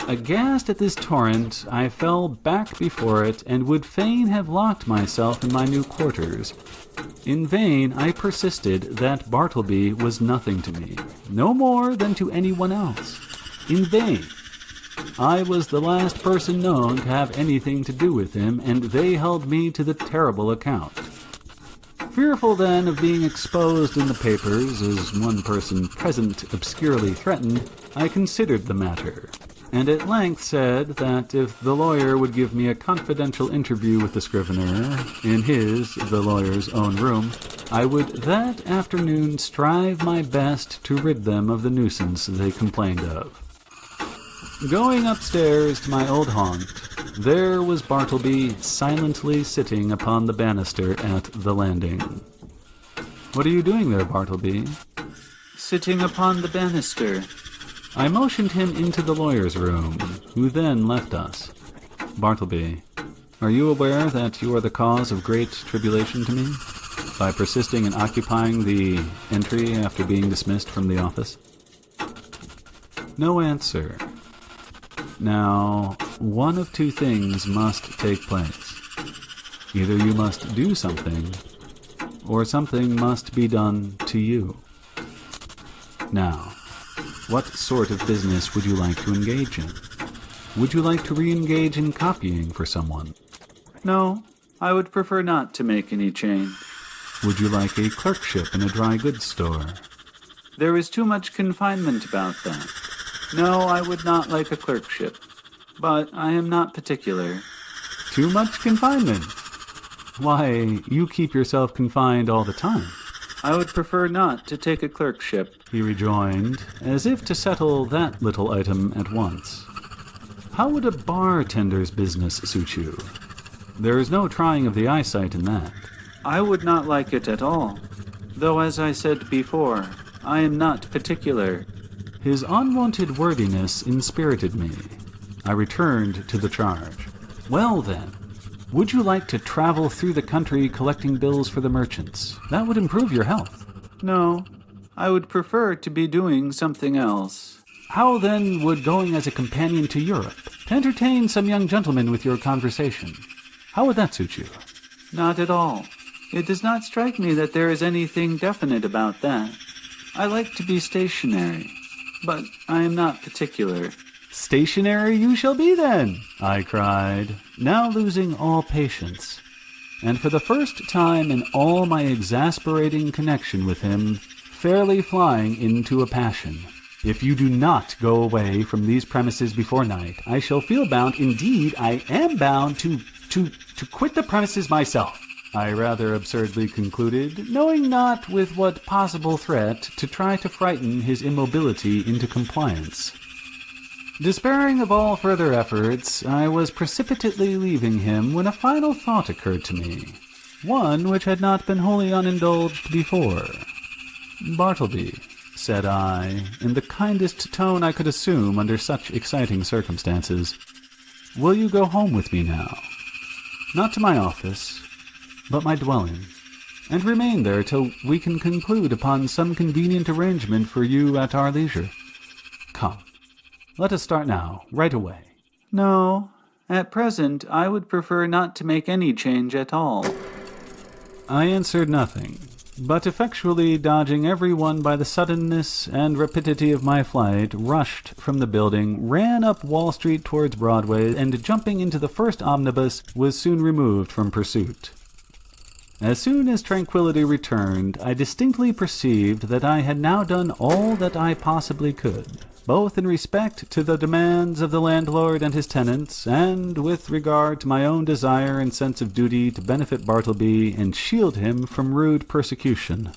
Aghast at this torrent, I fell back before it and would fain have locked myself in my new quarters. In vain I persisted that Bartleby was nothing to me, no more than to anyone else. In vain. I was the last person known to have anything to do with him, and they held me to the terrible account. Fearful then of being exposed in the papers, as one person present obscurely threatened, I considered the matter, and at length said that if the lawyer would give me a confidential interview with the Scrivener, in his, the lawyer's, own room, I would that afternoon strive my best to rid them of the nuisance they complained of. Going upstairs to my old haunt, there was Bartleby silently sitting upon the banister at the landing. "What are you doing there, Bartleby?" Sitting upon the banister. I motioned him into the lawyer's room, who then left us. "Bartleby, are you aware that you are the cause of great tribulation to me, by persisting in occupying the entry after being dismissed from the office?" No answer. Now, one of two things must take place. Either you must do something, or something must be done to you. Now, what sort of business would you like to engage in? Would you like to re-engage in copying for someone? No, I would prefer not to make any change. Would you like a clerkship in a dry goods store? There is too much confinement about that. No, I would not like a clerkship. but I am not particular. Too much confinement. Why, you keep yourself confined all the time, I would prefer not to take a clerkship. he rejoined, as if to settle that little item at once. How would a bartender's business suit you? There is no trying of the eyesight in that. I would not like it at all, though as I said before, I am not particular. His unwonted wordiness inspirited me. I returned to the charge. Well then, would you like to travel through the country collecting bills for the merchants? That would improve your health. No, I would prefer to be doing something else. How then would going as a companion to Europe, to entertain some young gentlemen with your conversation? How would that suit you? Not at all. It does not strike me that there is anything definite about that. I like to be stationary, but I am not particular. Stationary you shall be then, I cried, now losing all patience, and for the first time in all my exasperating connection with him, fairly flying into a passion. If you do not go away from these premises before night, I shall feel bound, indeed I am bound, to quit the premises myself, I rather absurdly concluded, knowing not with what possible threat to try to frighten his immobility into compliance. Despairing of all further efforts, I was precipitately leaving him when a final thought occurred to me, one which had not been wholly unindulged before. "Bartleby," said I, in the kindest tone I could assume under such exciting circumstances, "will you go home with me now? Not to my office, but my dwelling, and remain there till we can conclude upon some convenient arrangement for you at our leisure. Come. Let us start now, right away." No, at present I would prefer not to make any change at all. I answered nothing, but effectually dodging every one by the suddenness and rapidity of my flight, rushed from the building, ran up Wall Street towards Broadway, and jumping into the first omnibus, was soon removed from pursuit. As soon as tranquillity returned, I distinctly perceived that I had now done all that I possibly could, both in respect to the demands of the landlord and his tenants, and with regard to my own desire and sense of duty to benefit Bartleby and shield him from rude persecution.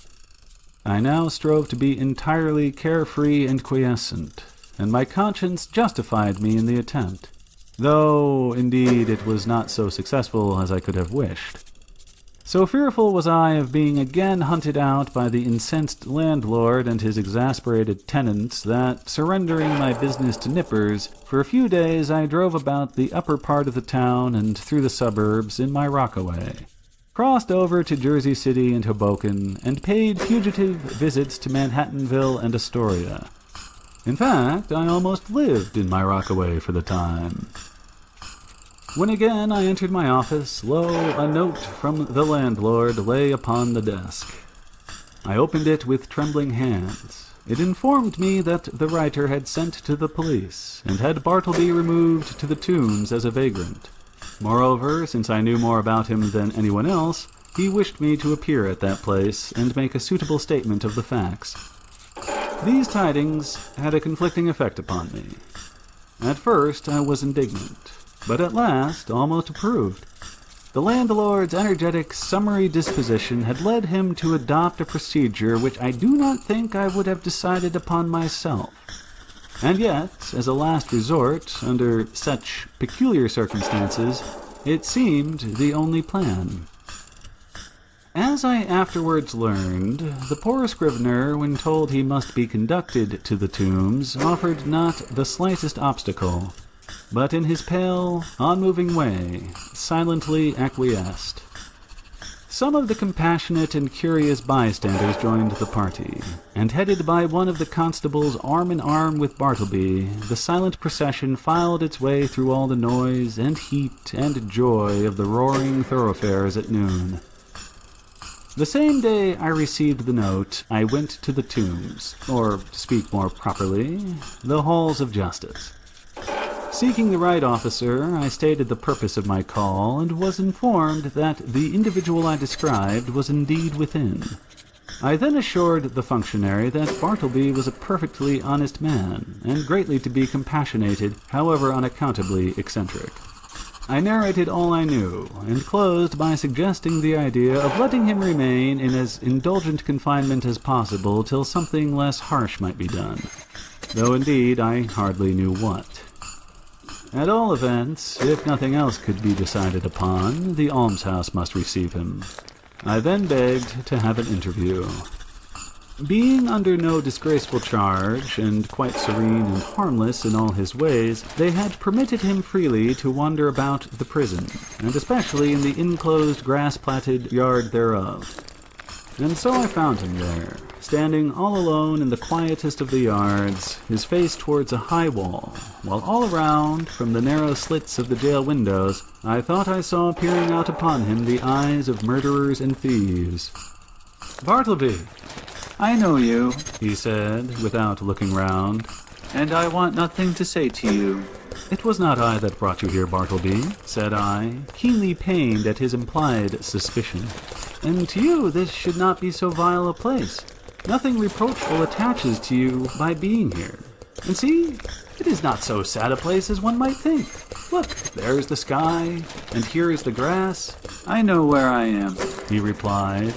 I now strove to be entirely carefree and quiescent, and my conscience justified me in the attempt, though, indeed, it was not so successful as I could have wished. So fearful was I of being again hunted out by the incensed landlord and his exasperated tenants that, surrendering my business to nippers, for a few days I drove about the upper part of the town and through the suburbs in my rockaway, crossed over to Jersey City and Hoboken, and paid fugitive visits to Manhattanville and Astoria. In fact, I almost lived in my rockaway for the time. When again I entered my office, lo, a note from the landlord lay upon the desk. I opened it with trembling hands. It informed me that the writer had sent to the police, and had Bartleby removed to the Tombs as a vagrant. Moreover, since I knew more about him than anyone else, he wished me to appear at that place and make a suitable statement of the facts. These tidings had a conflicting effect upon me. At first I was indignant, but at last almost approved. The landlord's energetic, summary disposition had led him to adopt a procedure which I do not think I would have decided upon myself. And yet, as a last resort, under such peculiar circumstances, it seemed the only plan. As I afterwards learned, the poor Scrivener, when told he must be conducted to the Tombs, offered not the slightest obstacle, but in his pale, unmoving way, silently acquiesced. Some of the compassionate and curious bystanders joined the party, and headed by one of the constables arm in arm with Bartleby, the silent procession filed its way through all the noise and heat and joy of the roaring thoroughfares at noon. The same day I received the note, I went to the Tombs, or, to speak more properly, the halls of justice. Seeking the right officer, I stated the purpose of my call, and was informed that the individual I described was indeed within. I then assured the functionary that Bartleby was a perfectly honest man, and greatly to be compassionated, however unaccountably eccentric. I narrated all I knew, and closed by suggesting the idea of letting him remain in as indulgent confinement as possible till something less harsh might be done, though indeed I hardly knew what. At all events, if nothing else could be decided upon, the almshouse must receive him. I then begged to have an interview. Being under no disgraceful charge, and quite serene and harmless in all his ways, they had permitted him freely to wander about the prison, and especially in the enclosed grass-platted yard thereof. And so I found him there, standing all alone in the quietest of the yards, his face towards a high wall, while all around, from the narrow slits of the jail windows, I thought I saw peering out upon him the eyes of murderers and thieves. "Bartleby, I know you," he said, without looking round. "and I want nothing to say to you." "It was not I that brought you here, Bartleby," said I, keenly pained at his implied suspicion. "And to you this should not be so vile a place. Nothing reproachful attaches to you by being here. And see, it is not so sad a place as one might think. Look, there is the sky, and here is the grass." "I know where I am," he replied,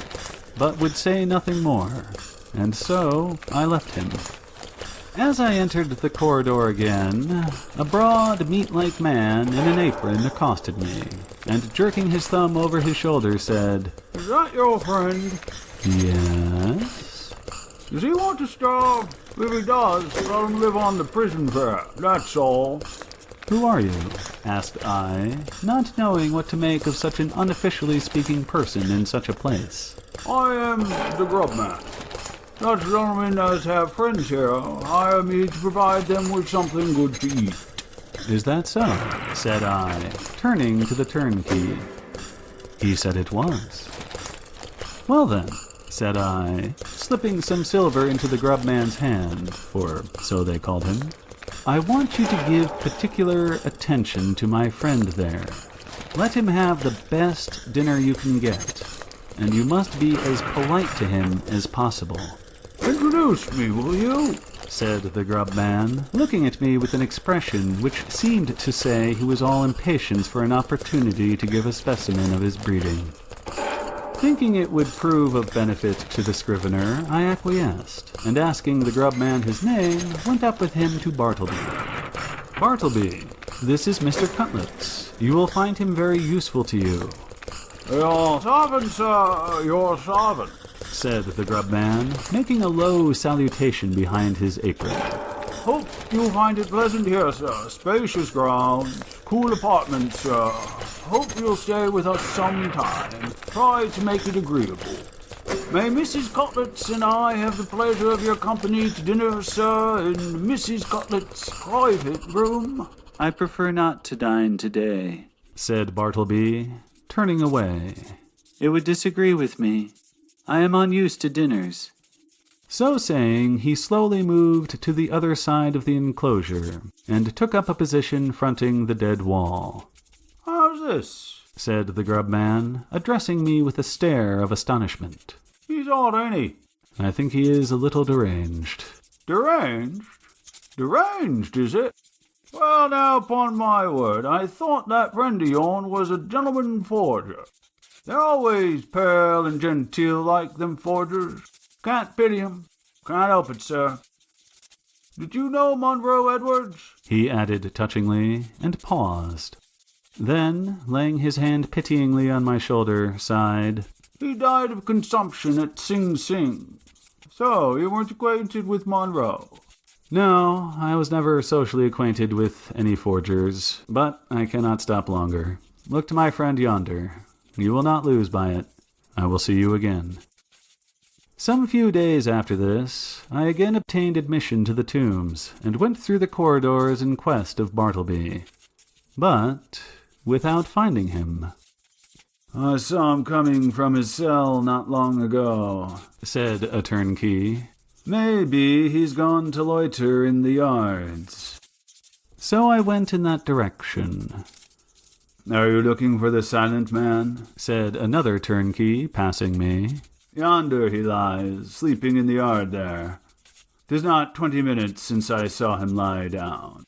but would say nothing more, and so I left him. As I entered the corridor again, a broad, meat-like man in an apron accosted me, and jerking his thumb over his shoulder said, Is that your friend? "Yes?" Does he want to starve? If he does, let him live on the prison fare, that's all. "Who are you?" asked I, not knowing what to make of such an unofficially speaking person in such a place. I am the grub man. Such gentlemen as have friends here hire me to provide them with something good to eat. "Is that so?" said I, turning to the turnkey. He said it was. "Well then," said I, slipping some silver into the grub man's hand, for so they called him, "I want you to give particular attention to my friend there. Let him have the best dinner you can get, and you must be as polite to him as possible." Introduce me, will you? said the grub man, looking at me with an expression which seemed to say he was all impatience for an opportunity to give a specimen of his breeding. Thinking it would prove of benefit to the Scrivener, I acquiesced, and asking the grub man his name, went up with him to Bartleby. "Bartleby, this is Mr. Cutlets. You will find him very useful to you." Your servant, sir, your servant. said the grub man, making a low salutation behind his apron. Hope you find it pleasant here, sir. Spacious grounds, cool apartments, sir. Hope you'll stay with us some time. Try to make it agreeable. May Mrs. Cutlets and I have the pleasure of your company to dinner, sir, in Mrs. Cutlets' private room? "I prefer not to dine today," said Bartleby, turning away. "It would disagree with me. I am unused to dinners." So saying, he slowly moved to the other side of the enclosure, and took up a position fronting the dead wall. How's this? said the grub man, addressing me with a stare of astonishment. He's odd, ain't he? "I think he is a little deranged." Deranged? Deranged, is it? Well, now, upon my word, I thought that friend of yourn was a gentleman forger. They're always pale and genteel like them forgers. Can't pity 'em. Can't help it, sir. Did you know Monroe Edwards? he added touchingly, and paused. Then, laying his hand pityingly on my shoulder, sighed. He died of consumption at Sing Sing. So, you weren't acquainted with Monroe? No, I was never socially acquainted with any forgers, but I cannot stop longer. Look to my friend yonder. You will not lose by it. I will see you again. Some few days after this, I again obtained admission to the tombs, and went through the corridors in quest of Bartleby, but without finding him. I saw him coming from his cell not long ago, said a turnkey. Maybe he's gone to loiter in the yards. So I went in that direction. Are you looking for the silent man? said another turnkey, passing me. Yonder he lies, sleeping in the yard there. 'Tis not 20 minutes since I saw him lie down.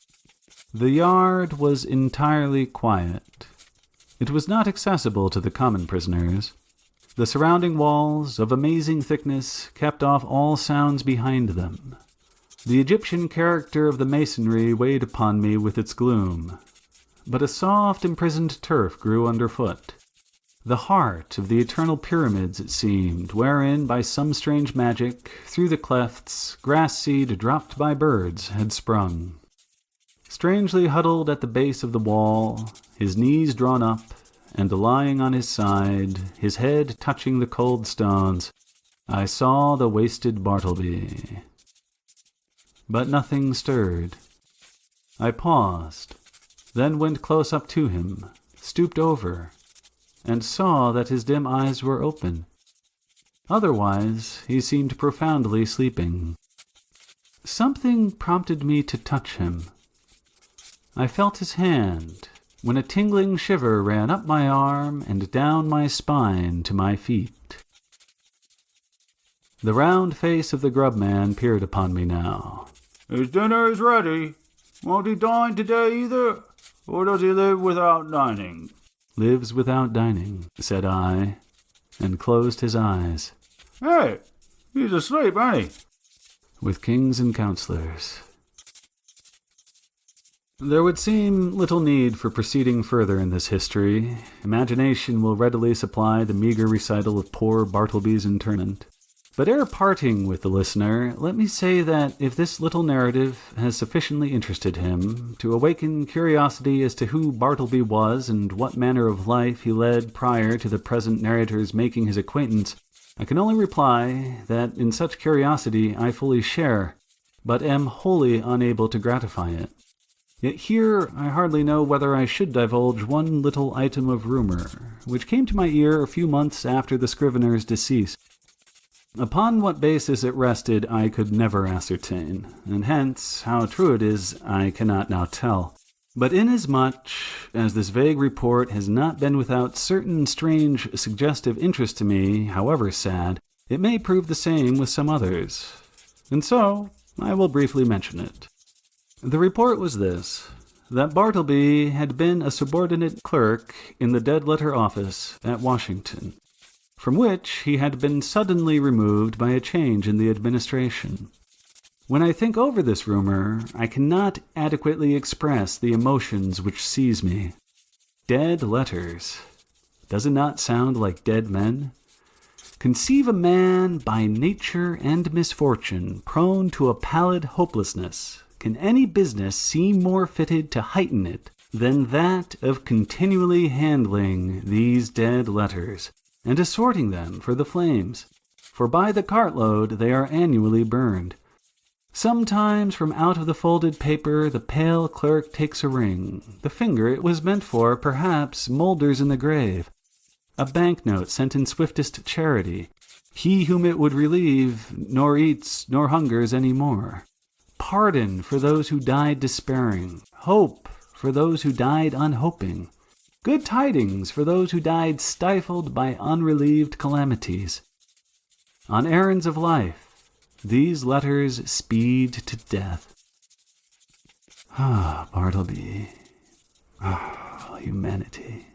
The yard was entirely quiet. It was not accessible to the common prisoners. The surrounding walls, of amazing thickness, kept off all sounds behind them. The Egyptian character of the masonry weighed upon me with its gloom, but a soft imprisoned turf grew underfoot. The heart of the eternal pyramids, it seemed, wherein, by some strange magic, through the clefts, grass seed dropped by birds had sprung. Strangely huddled at the base of the wall, his knees drawn up, and lying on his side, his head touching the cold stones, I saw the wasted Bartleby. But nothing stirred. I paused, then went close up to him, stooped over, and saw that his dim eyes were open. Otherwise, he seemed profoundly sleeping. Something prompted me to touch him. I felt his hand, when a tingling shiver ran up my arm and down my spine to my feet. The round face of the grub man peered upon me now. His dinner is ready. Won't he dine today either? Or does he live without dining? Lives without dining, said I, and closed his eyes. Hey, he's asleep, ain't he? With kings and counselors. There would seem little need for proceeding further in this history. Imagination will readily supply the meager recital of poor Bartleby's interment. But ere parting with the listener, let me say that if this little narrative has sufficiently interested him to awaken curiosity as to who Bartleby was and what manner of life he led prior to the present narrator's making his acquaintance, I can only reply that in such curiosity I fully share, but am wholly unable to gratify it. Yet here I hardly know whether I should divulge one little item of rumor, which came to my ear a few months after the Scrivener's decease. Upon what basis it rested I could never ascertain, and hence how true it is I cannot now tell. But inasmuch as this vague report has not been without certain strange suggestive interest to me, however sad, it may prove the same with some others, and so I will briefly mention it. The report was this, that Bartleby had been a subordinate clerk in the dead letter office at Washington, from which he had been suddenly removed by a change in the administration. When I think over this rumor, I cannot adequately express the emotions which seize me. Dead letters. Does it not sound like dead men? Conceive a man by nature and misfortune prone to a pallid hopelessness. Can any business seem more fitted to heighten it than that of continually handling these dead letters, and assorting them for the flames, for by the cartload they are annually burned. Sometimes from out of the folded paper the pale clerk takes a ring. The finger it was meant for perhaps moulders in the grave. A banknote sent in swiftest charity. He whom it would relieve nor eats nor hungers any more. Pardon for those who died despairing. Hope for those who died unhoping. Good tidings for those who died stifled by unrelieved calamities. On errands of life, these letters speed to death. Ah, Bartleby. Ah, humanity.